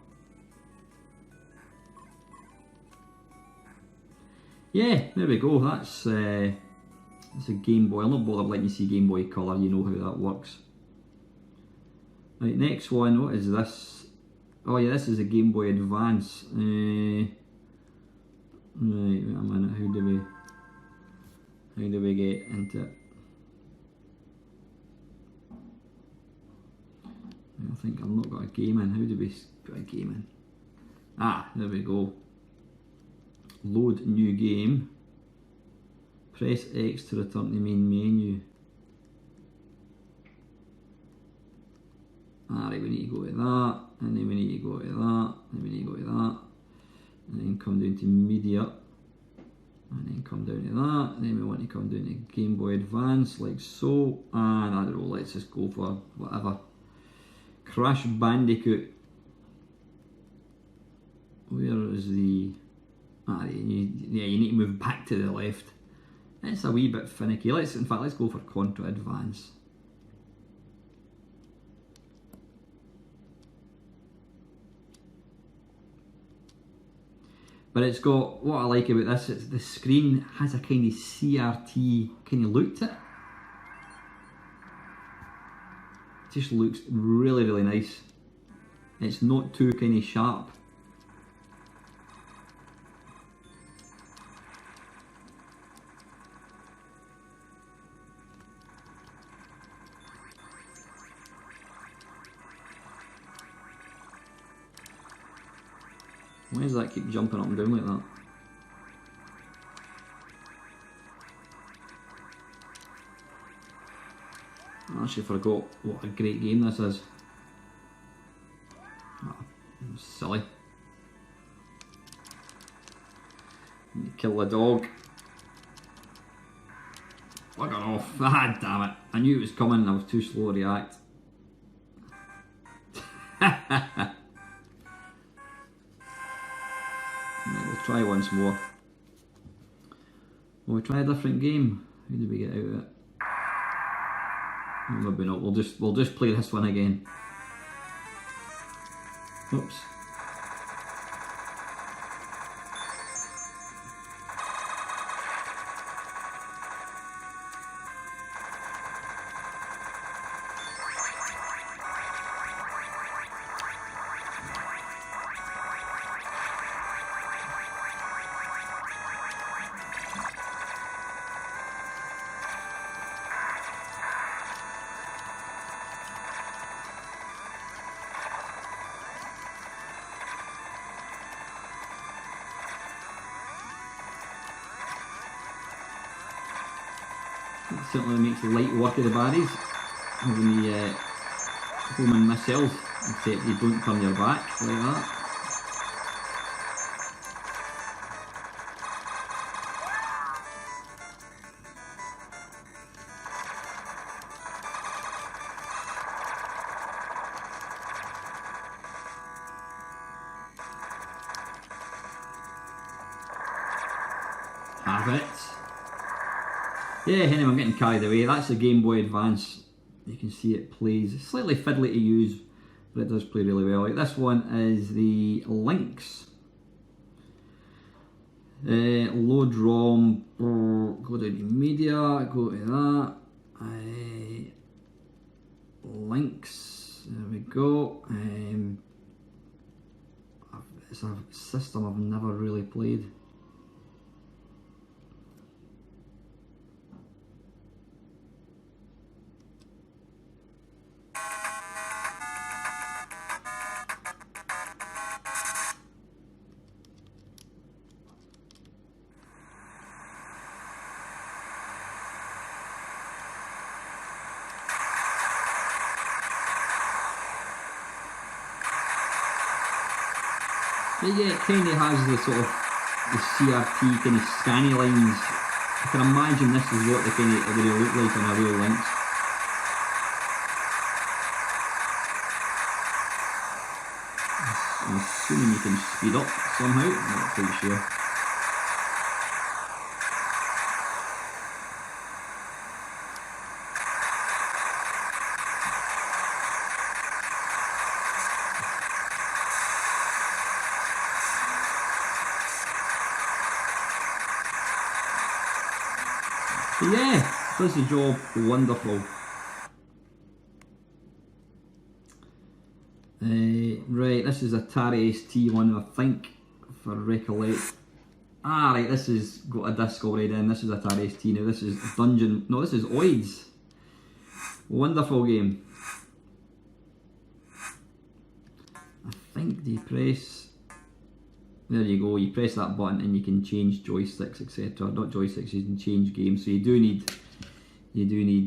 Yeah, there we go. That's a Game Boy. I'll not bother letting you see Game Boy Color, you know how that works. Right, next one, what is this? Oh yeah, this is a Game Boy Advance. Right, wait a minute, how do we get into it? I think I've not got a game in. How do we put a game in? Ah, there we go. Load new game. Press X to return to main menu. Alright, we need to go to that, and then we need to go to that, and we need to go to that, and then come down to media, and then come down to that, and then we want to come down to Game Boy Advance, like so, and I don't know, let's just go for whatever. Crash Bandicoot. Where is the... you need to move back to the left. It's a wee bit finicky. In fact, let's go for Contra Advance. But it's got, what I like about this, it's the screen has a kind of CRT kind of look to it. It just looks really, really nice. It's not too kind of sharp. Why does that keep jumping up and down like that? I actually forgot what a great game this is. Oh, it was silly. Kill the dog. Bugger off. Ah, damn it. I knew it was coming and I was too slow to react. Try once more. Will we try a different game? How did we get out of it? Oh, maybe not. We'll just play this one again. Oops. It certainly makes light work of the baddies, having the Coleman missiles, except you don't turn your back like that. Have it. Yeah, anyway, I'm getting carried away. That's the Game Boy Advance. You can see it plays. It's slightly fiddly to use, but it does play really well. Like this one is the Lynx. Load ROM. Go down to media. Go to that. Lynx. There we go. It's a system I've never really played. But yeah, it kind of has the sort of the CRT kind of scanny lines. I can imagine this is what it would look like on a real Lynx. I'm assuming you can speed up somehow, I'm not quite sure. So yeah, does the job wonderful. Right, this is Atari ST one, I think, if I recollect. Ah, right, this has got a disc already in. This is Atari ST now. This is Dungeon. No, this is Oids. Wonderful game. I think you press. There you go. You press that button and you can change joysticks, etc. Not joysticks. You can change games. So you do need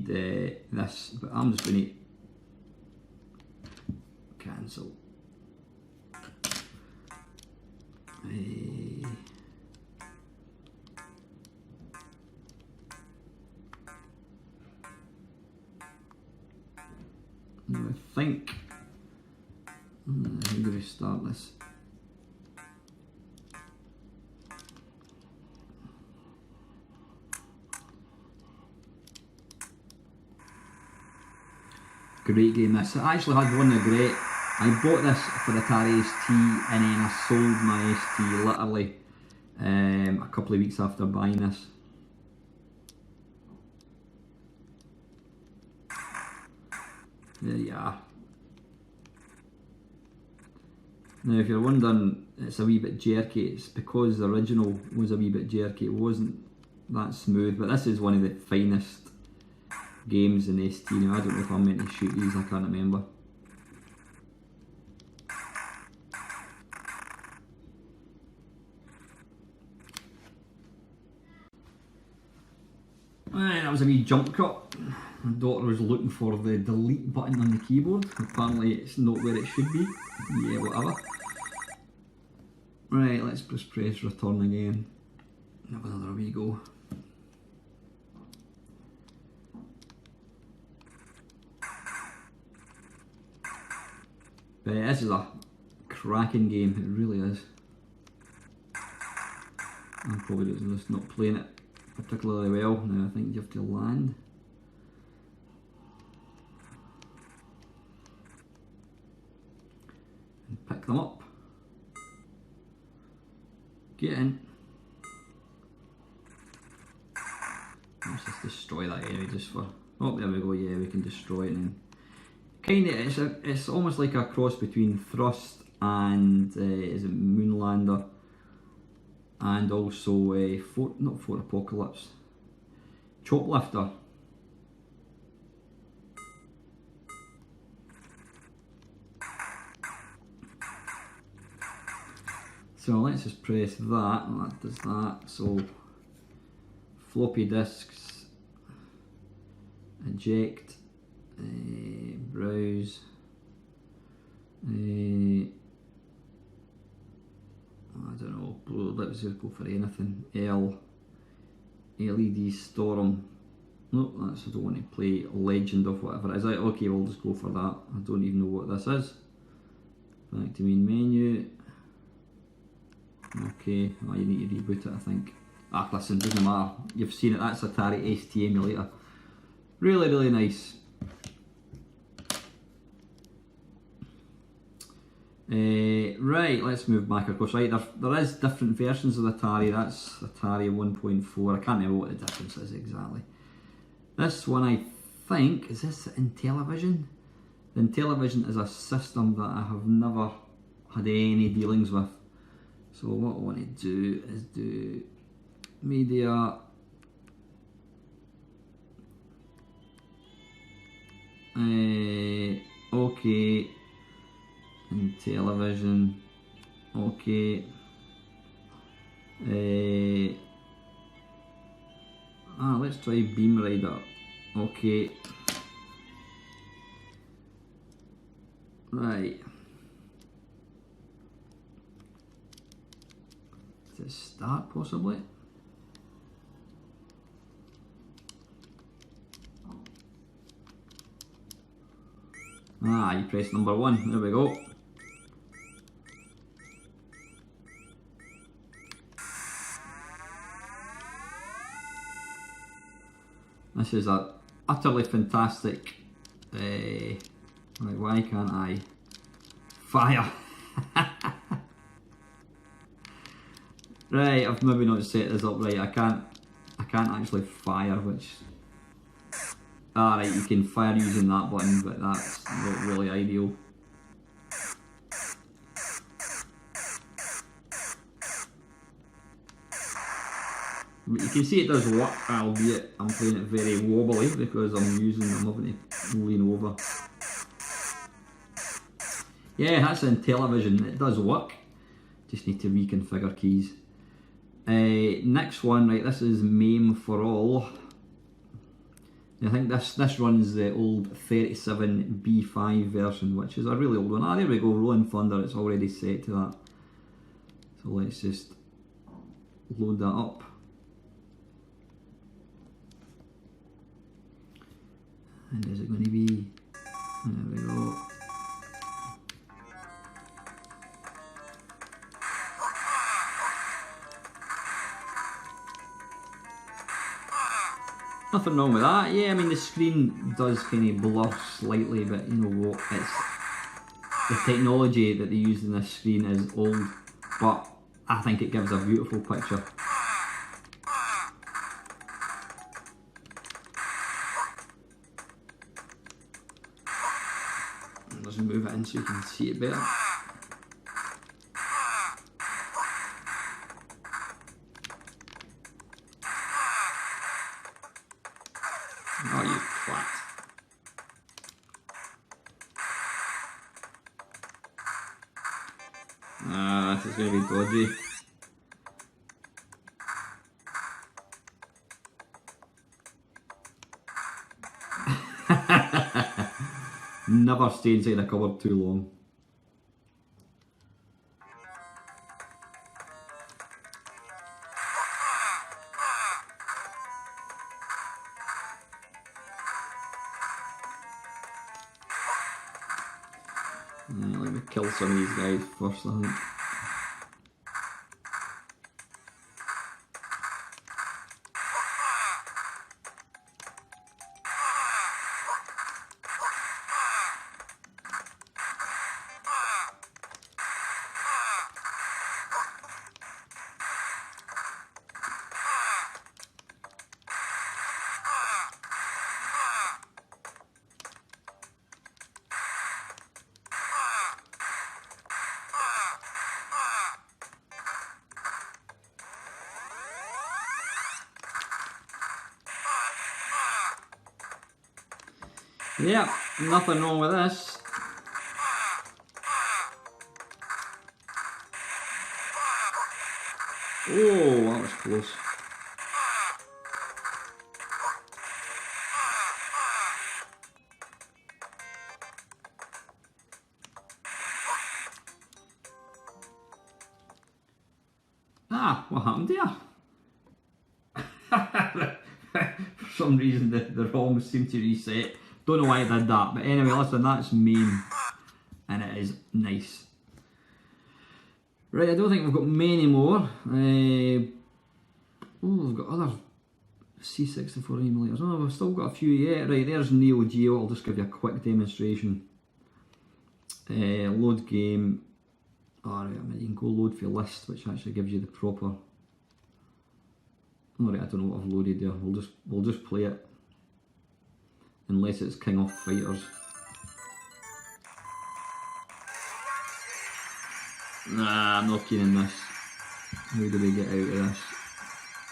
this. But I'm just going to cancel. I think. How do we start this? Great game this. I actually had one regret. I bought this for the Atari ST and then I sold my ST literally a couple of weeks after buying this. There you are. Now if you're wondering, it's a wee bit jerky, it's because the original was a wee bit jerky, it wasn't that smooth, but this is one of the finest games in the ST. Now I don't know if I'm meant to shoot these, I can't remember. Right, that was a wee jump cut. My daughter was looking for the delete button on the keyboard. Apparently it's not where it should be. Yeah, whatever. Right, let's just press return again. Have another wee go. But this is a cracking game, it really is. I'm probably just not playing it particularly well. Now I think you have to land. And pick them up. Get in. Let's just destroy that area just for... Oh, there we go, yeah, we can destroy it then. Kinda, it's almost like a cross between Thrust and, is it Moonlander? And also, not Fort Apocalypse, Choplifter. So let's just press that, and that does that. So floppy disks, eject, browse, I don't know, let's just go for anything. LED Storm. Nope, that's, I don't want to play Legend of whatever it is. Okay, we'll just go for that. I don't even know what this is. Back to main menu. Okay, oh, you need to reboot it, I think. Ah, listen, doesn't matter. You've seen it, that's Atari ST Emulator. Really, really nice. Right, let's move back across. Right, there is different versions of the Atari. That's Atari 1.4. I can't remember what the difference is exactly. This one, I think, is this Intellivision? The Intellivision is a system that I have never had any dealings with. So what I want to do is do media, okay, Intellivision, okay, let's try Beam Rider, okay, right. Does it start possibly? Ah, you press number 1, there we go. This is a utterly fantastic. Right, why can't I fire? Right, I've maybe not set this up right. I can't actually fire, which. Alright, you can fire using that button, but that's not really ideal. But you can see it does work, albeit I'm playing it very wobbly because I'm having to lean over. Yeah, that's in television, it does work. Just need to reconfigure keys. Next one, right, this is MAME for All. I think this runs the old 37B5 version, which is a really old one. Ah, there we go, Rolling Thunder, it's already set to that. So let's just load that up. And is it going to be, there we go. Nothing wrong with that. Yeah, I mean the screen does kind of blur slightly, but you know what, it's the technology that they use in this screen is old, but I think it gives a beautiful picture. Let's move it in so you can see it better. Oh, you twat. Ah, this is going to be dodgy. Never stay inside a cupboard too long. Let me kill some of these guys first, I think. Yeah, nothing wrong with this. Oh, that was close. Ah, what happened there? For some reason the ROM seemed to reset. Don't know why I did that, but anyway, listen, that's MAME, and it is nice. Right, I don't think we've got many more. Oh, we've got other C64 emulators. Oh, we've still got a few yet. Right, there's Neo Geo. I'll just give you a quick demonstration. Load game. Alright, I mean, you can go load for your list, which actually gives you the proper. Alright, I don't know what I've loaded there. We'll just play it. Unless it's King of Fighters. Nah, I'm not keen on this. How do we get out of this?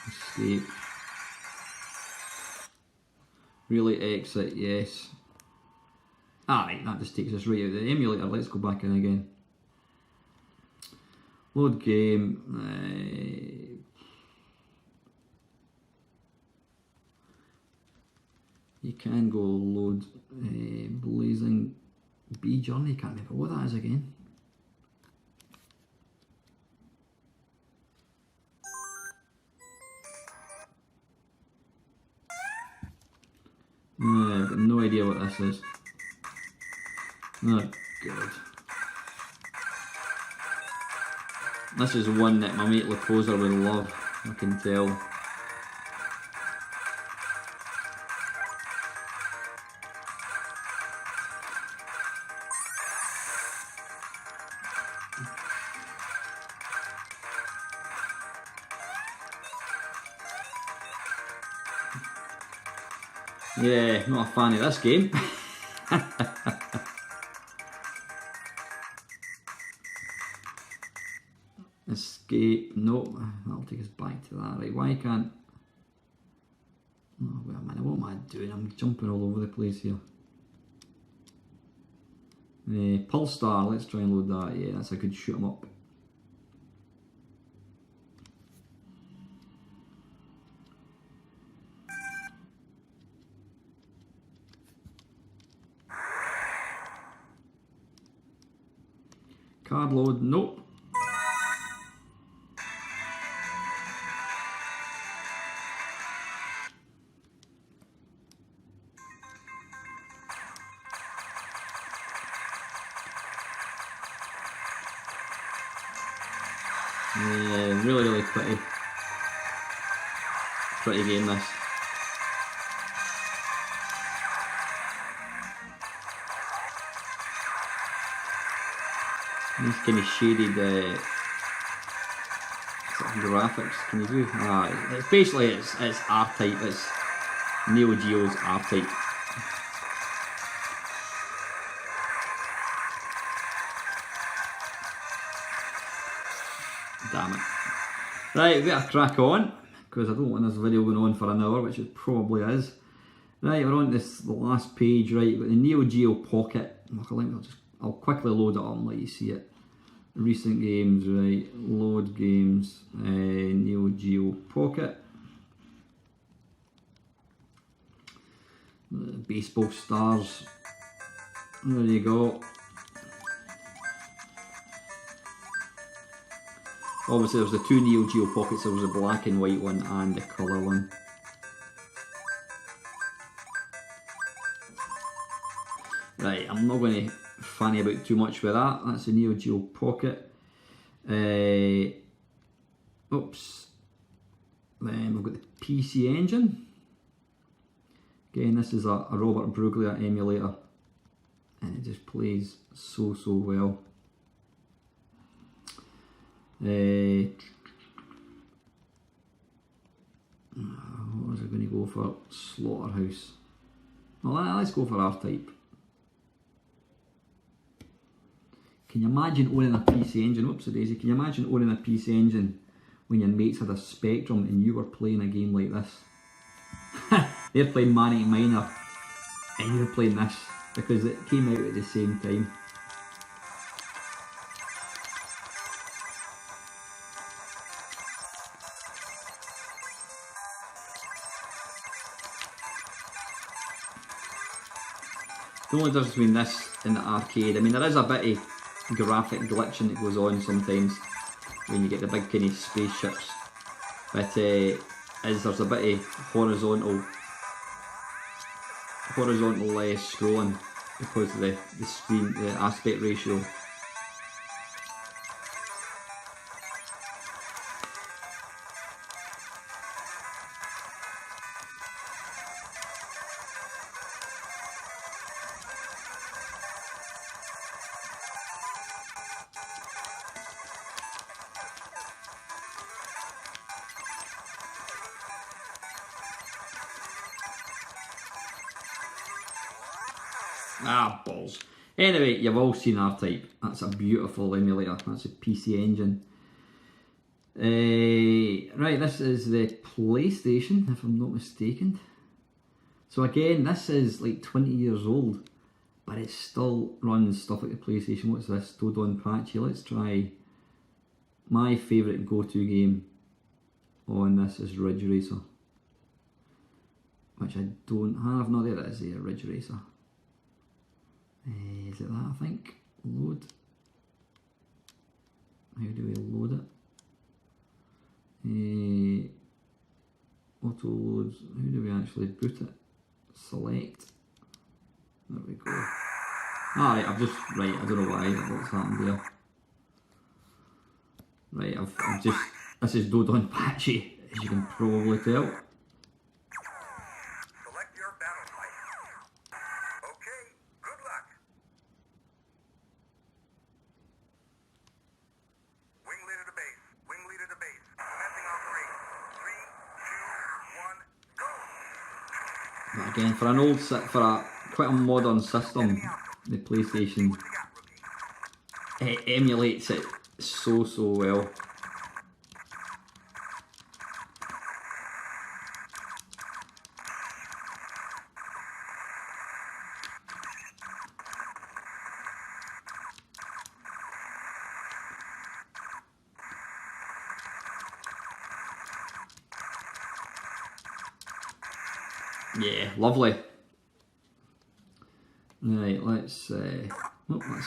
Escape. Really exit, yes. Alright, that just takes us right out of the emulator. Let's go back in again. Load game. You can go load Blazing Bee Journey. Can't remember what that is again. I've got no idea what this is. Oh, good. This is one that my mate Lacosa would love, I can tell. Yeah, not a fan of this game. Escape, nope, that'll take us back to that. Right, why can't... Oh, wait a minute, what am I doing? I'm jumping all over the place here. Pulsar, let's try and load that. Yeah, that's a good shoot 'em up. Card load, nope. Yeah, really pretty game this. These kind of shaded sort of graphics, can you do? It's basically it's R-Type, it's Neo Geo's R-Type. Damn it. Right, we better crack on, because I don't want this video going on for an hour, which it probably is. Right, we're on this the last page, right, we've got the Neo Geo Pocket. I'll quickly load it up and let you see it. Recent games, right, load games, Neo Geo Pocket. Baseball stars, there you go. Obviously there's the two Neo Geo Pockets, there was a black and white one and the colour one. Right, I'm not going to fanny about too much with that. That's the Neo Geo Pocket. Oops. Then we've got the PC Engine. Again, this is a Robert Bruglia emulator, and it just plays so well. What was I going to go for? Slaughterhouse. Well, let's go for R-Type. Can you imagine owning a PC Engine? Whoops, daisy. Can you imagine owning a PC Engine when your mates had a Spectrum and you were playing a game like this? They're playing Manic Miner and you're playing this because it came out at the same time. The only difference between this and the arcade, I mean, there is a bit of graphic glitching that goes on sometimes when you get the big kind of spaceships, but there's a bit of horizontal scrolling because of the screen, the aspect ratio. Ah, balls. Anyway, you've all seen R-Type. That's a beautiful emulator. That's a PC Engine. Right, this is the PlayStation, if I'm not mistaken. So again, this is like 20 years old, but it still runs stuff like the PlayStation. What's this? Dodon Patchy. Let's try. My favourite go-to game on this is Ridge Racer, which I don't have. No, there it is, the Ridge Racer. Is it that, I think? Load. How do we load it? Auto loads. How do we actually boot it? Select. There we go. Alright, I've just, right, I don't know why, what's happened there. Right, I've just, this is Dodon Patchy, as you can probably tell. Again, for an old, for a quite a modern system, the PlayStation, it emulates it so well. Yeah, lovely. Right, let's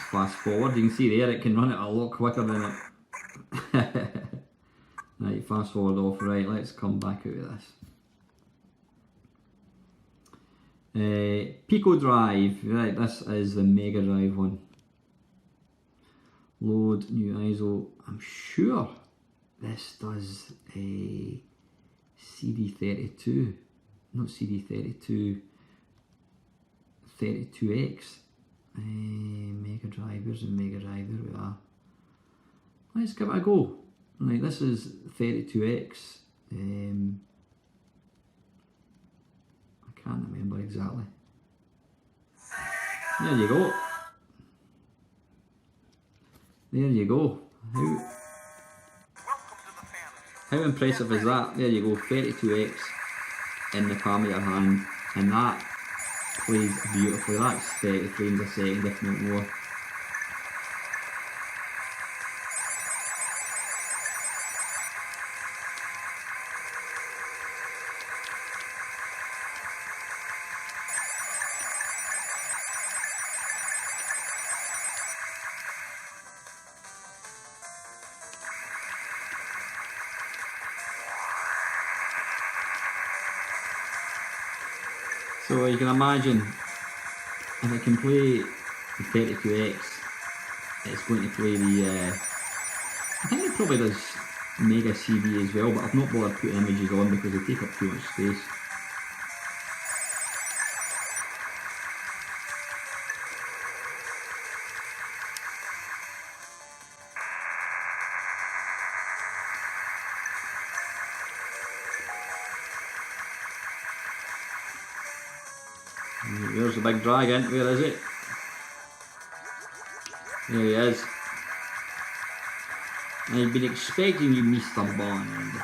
fast forward. You can see there it can run it a lot quicker than it. Right, fast forward off. Right, let's come back out of this. Pico Drive. Right, this is the Mega Drive one. Load new ISO. I'm sure this does a CD32. Not CD32, 32X. Mega Drive, where's the Mega Drive? There we are. Let's give it a go. Right, this is 32X. I can't remember exactly. There you go. There you go. How impressive is that? There you go, 32X. In the palm of your hand, and that plays beautifully. That's 30 frames a second, if not more. So you can imagine, if it can play the 32X, it's going to play the, I think it probably does Mega CD as well, but I've not bothered putting images on because they take up too much space. There's the big dragon, where is it? There he is. I've been expecting you, Mr. Bond.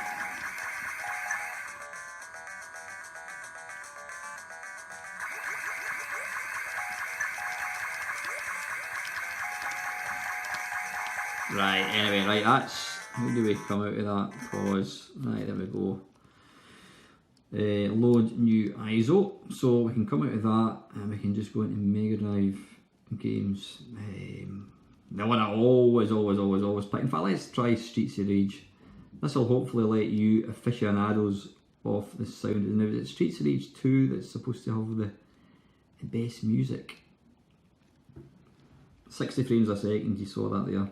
Right, anyway, right, that's, how do we come out of that? Pause. Right, there we go. Load new ISO, so we can come out of that and we can just go into Mega Drive games. The one I always pick. In fact, let's try Streets of Rage. This will hopefully let you aficionados off the sound. Now, it's Streets of Rage 2 that's supposed to have the best music. 60 frames a second, you saw that there.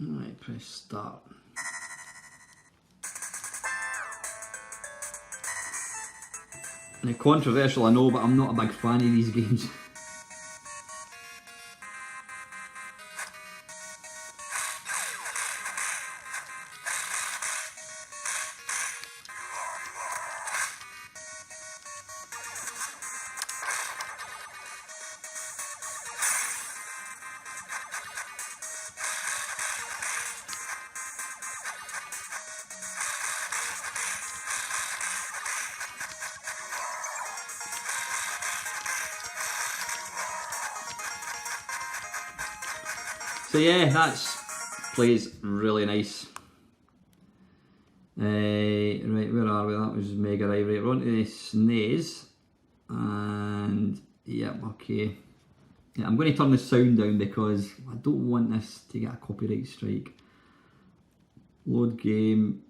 Right, press start. Now, controversial I know, but I'm not a big fan of these games. So yeah, that's plays really nice. Right, where are we? That was Mega Drive. Right, we're on to the SNES. And, yeah, okay. Yeah, I'm going to turn the sound down because I don't want this to get a copyright strike. Load game.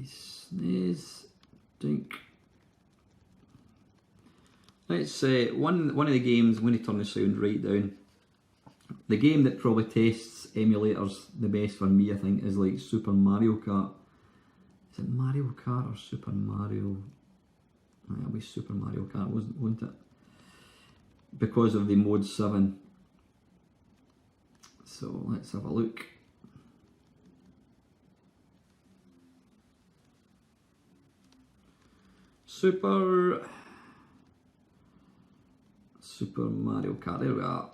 SNES. Drink. Let's say one of the games, I'm going to turn the sound right down. The game that probably tests emulators the best for me, I think, is like Super Mario Kart. Is it Mario Kart or Super Mario? It'll be Super Mario Kart, won't it? Because of the Mode 7. So let's have a look. Super Mario Kart, there we are.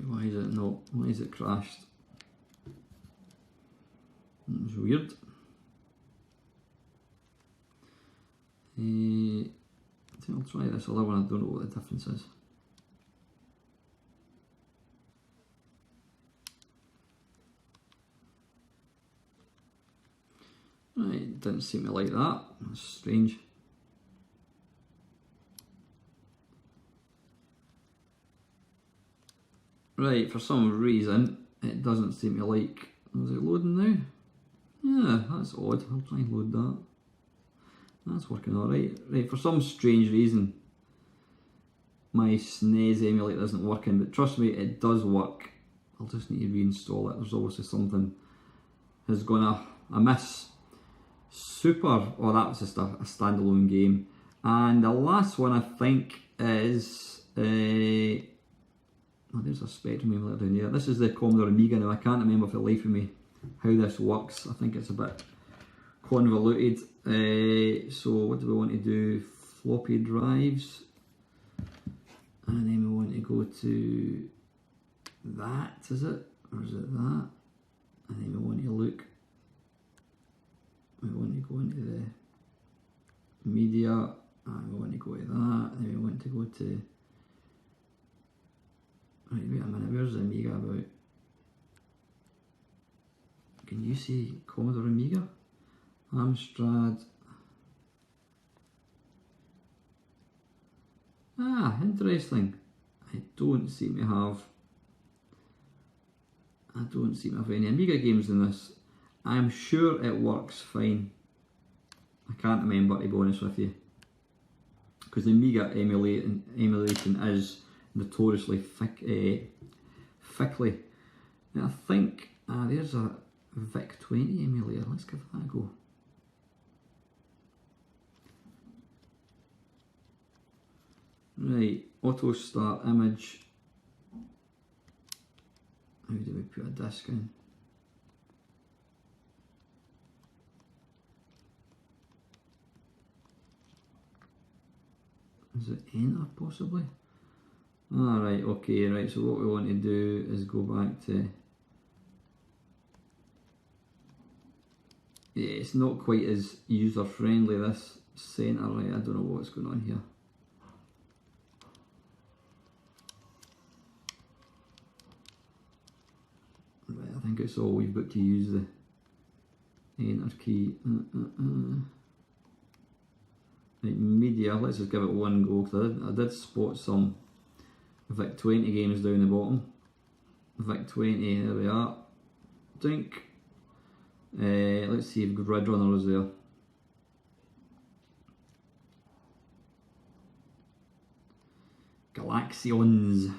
Why is it not? Why is it crashed? That was weird. I think I'll try this other one, I don't know what the difference is. Right, didn't seem to like that. That's strange. Right, for some reason it doesn't seem to like. Is it loading now? Yeah, that's odd. I'll try and load that. That's working alright. Right, for some strange reason my SNES emulator isn't working, but trust me, it does work. I'll just need to reinstall it. There's obviously something has gone amiss. Super, oh, that was just a standalone game. And the last one I think is, oh, there's a Spectrum emulator down there. This is the Commodore Amiga. Now I can't remember for the life of me how this works. I think it's a bit convoluted. So what do we want to do? Floppy drives. And then we want to go to that, is it? Or is it that? And then we want to look. We want to go into the media, and we want to go to that, and then we want to go to. Right, wait a minute, where's the Amiga about? Can you see Commodore Amiga? Amstrad. Ah, interesting. I don't seem to have any Amiga games in this. I'm sure it works fine. I can't remember, to be honest with you, because the Amiga emulation is notoriously fickly. And I think there's a VIC-20 emulator. Let's give that a go. Right, auto start image. How do we put a disc in? Is it enter possibly? Alright, okay, right, so what we want to do is go back to. Yeah, it's not quite as user friendly, this center, right? I don't know what's going on here. Right, I think it's all we've got to use the enter key. Right, media, let's just give it one go, because I did spot some VIC-20 games down the bottom. VIC-20, there we are. Dink. Let's see if Grid Runner is there. Galaxions.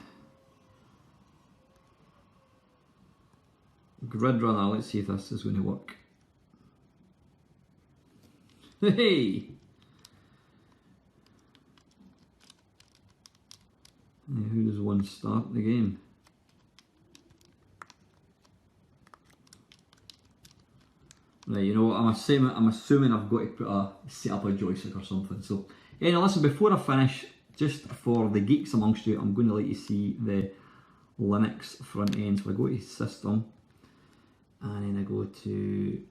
Grid Runner, let's see if this is going to work. Hey! Who does one start the game? Right, you know what, I'm assuming I've got to set up a joystick or something. So, anyway, listen, before I finish, just for the geeks amongst you, I'm going to let you see the Linux front end. So I go to System, and then I go to,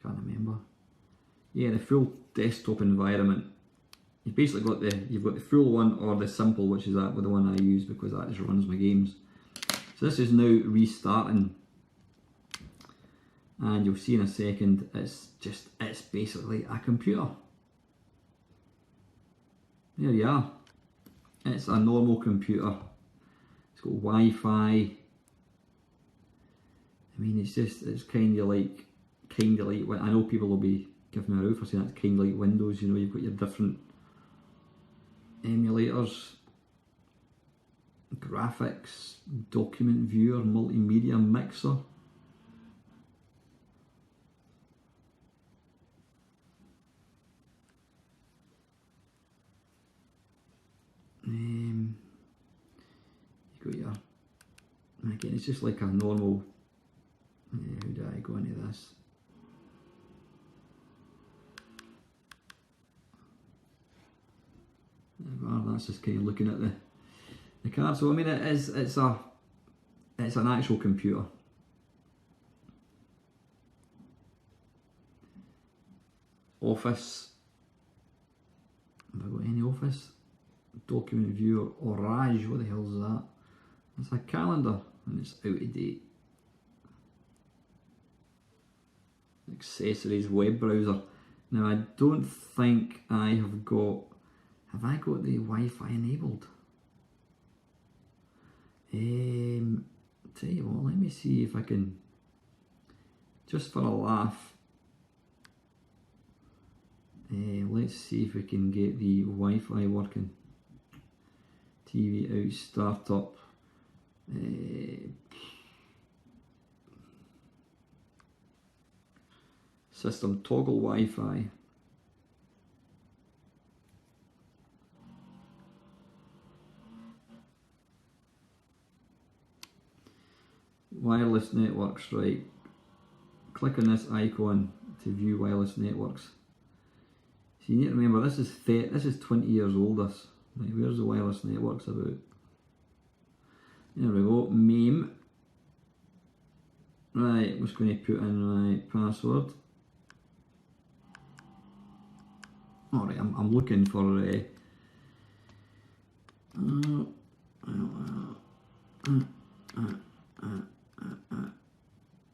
can't remember. Yeah, the full desktop environment. You've basically got the full one or the simple, which is the one I use because that just runs my games. So this is now restarting, and you'll see in a second. It's basically a computer. There you are. It's a normal computer. It's got Wi-Fi. I mean, it's kind of like I know people will be giving me a row for saying that's kind of like Windows. You know, you've got your different emulators, graphics, document viewer, multimedia mixer. You got your, again, it's just like a normal. How do I go into this? That's just kind of looking at the card. So I mean, it's an actual computer. Office. Have I got any Office? Document viewer. Orage. What the hell is that? It's a calendar and it's out of date. Accessories, web browser. Now I don't think I have got. Have I got the Wi-Fi enabled? Tell you what, let me see if I can, just for a laugh, let's see if we can get the Wi-Fi working. TV out, startup. System toggle Wi-Fi. Wireless networks, right. Click on this icon to view wireless networks. So you need to remember this is 20 years old. This. Right, where's the wireless networks about? There we go. Meme. Right, I'm just going to put in my password. Alright, I'm looking for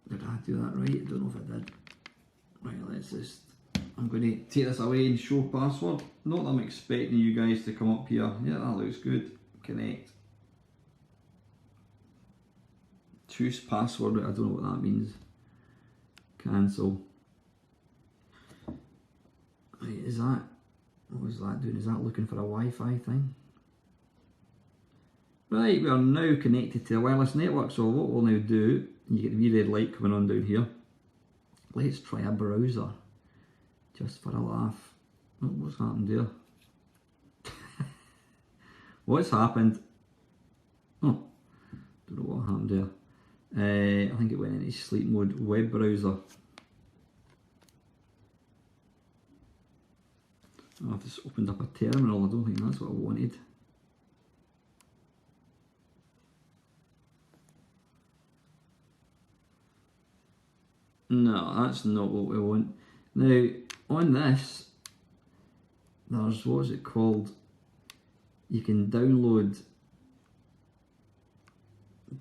did I do that right? I don't know if I did. Right, let's just, I'm going to take this away and show password. Not that I'm expecting you guys to come up here. Yeah, that looks good. Connect. Choose password, I don't know what that means. Cancel. Right, is that, what is that doing? Is that looking for a Wi-Fi thing? Right, we are now connected to the wireless network, so what we'll now do, you get the wee red light coming on down here. Let's try a browser, just for a laugh. Oh, what's happened there? What's happened? Oh, don't know what happened there. I think it went into sleep mode. Web browser. Oh, I've just opened up a terminal. I don't think that's what I wanted. No, that's not what we want. Now, on this, there's, what is it called? You can download,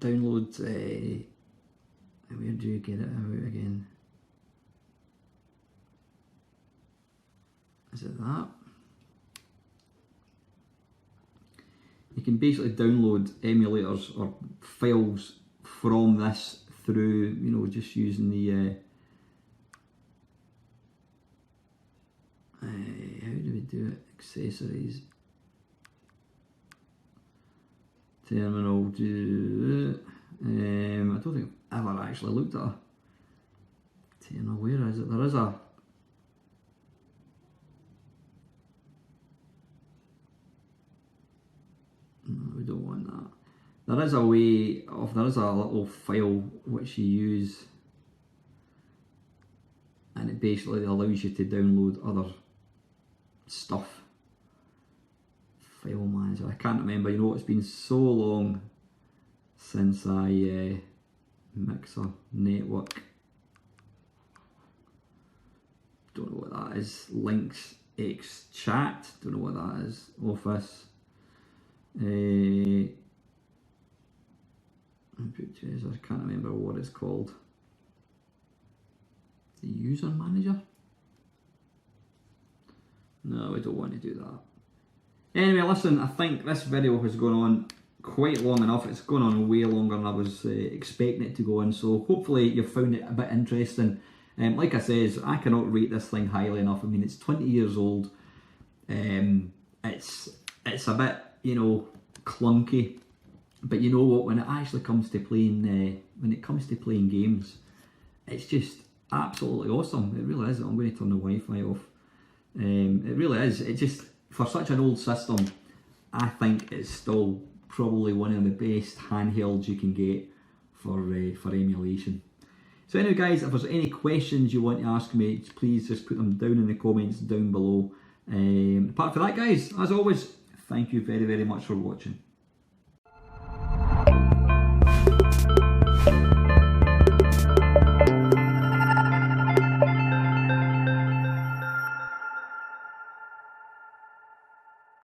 where do you get it out again? Is it that? You can basically download emulators or files from this through, you know, just using the how do we do it? Accessories, terminal. I don't think I've ever actually looked at a terminal. Where is it? There is a. No, we don't want that. There is a way of, there is a little file which you use, and it basically allows you to download other stuff. File manager, I can't remember, you know, it's been so long since I mixer network. don't know what that is. Links X Chat, don't know what that is. Office. I can't remember what it's called. The user manager? No, we don't want to do that. Anyway, listen, I think this video has gone on quite long enough. It's gone on way longer than I was expecting it to go on, so hopefully you've found it a bit interesting. Like I says, I cannot rate this thing highly enough. I mean, it's 20 years old. It's a bit, you know, clunky, but you know what? When it actually comes to playing, games, it's just absolutely awesome. It really is. I'm going to turn the Wi-Fi off. It really is. It just, for such an old system, I think it's still probably one of the best handhelds you can get for emulation. So anyway guys, if there's any questions you want to ask me, please just put them down in the comments down below. Apart from that guys, as always, thank you very, very much for watching.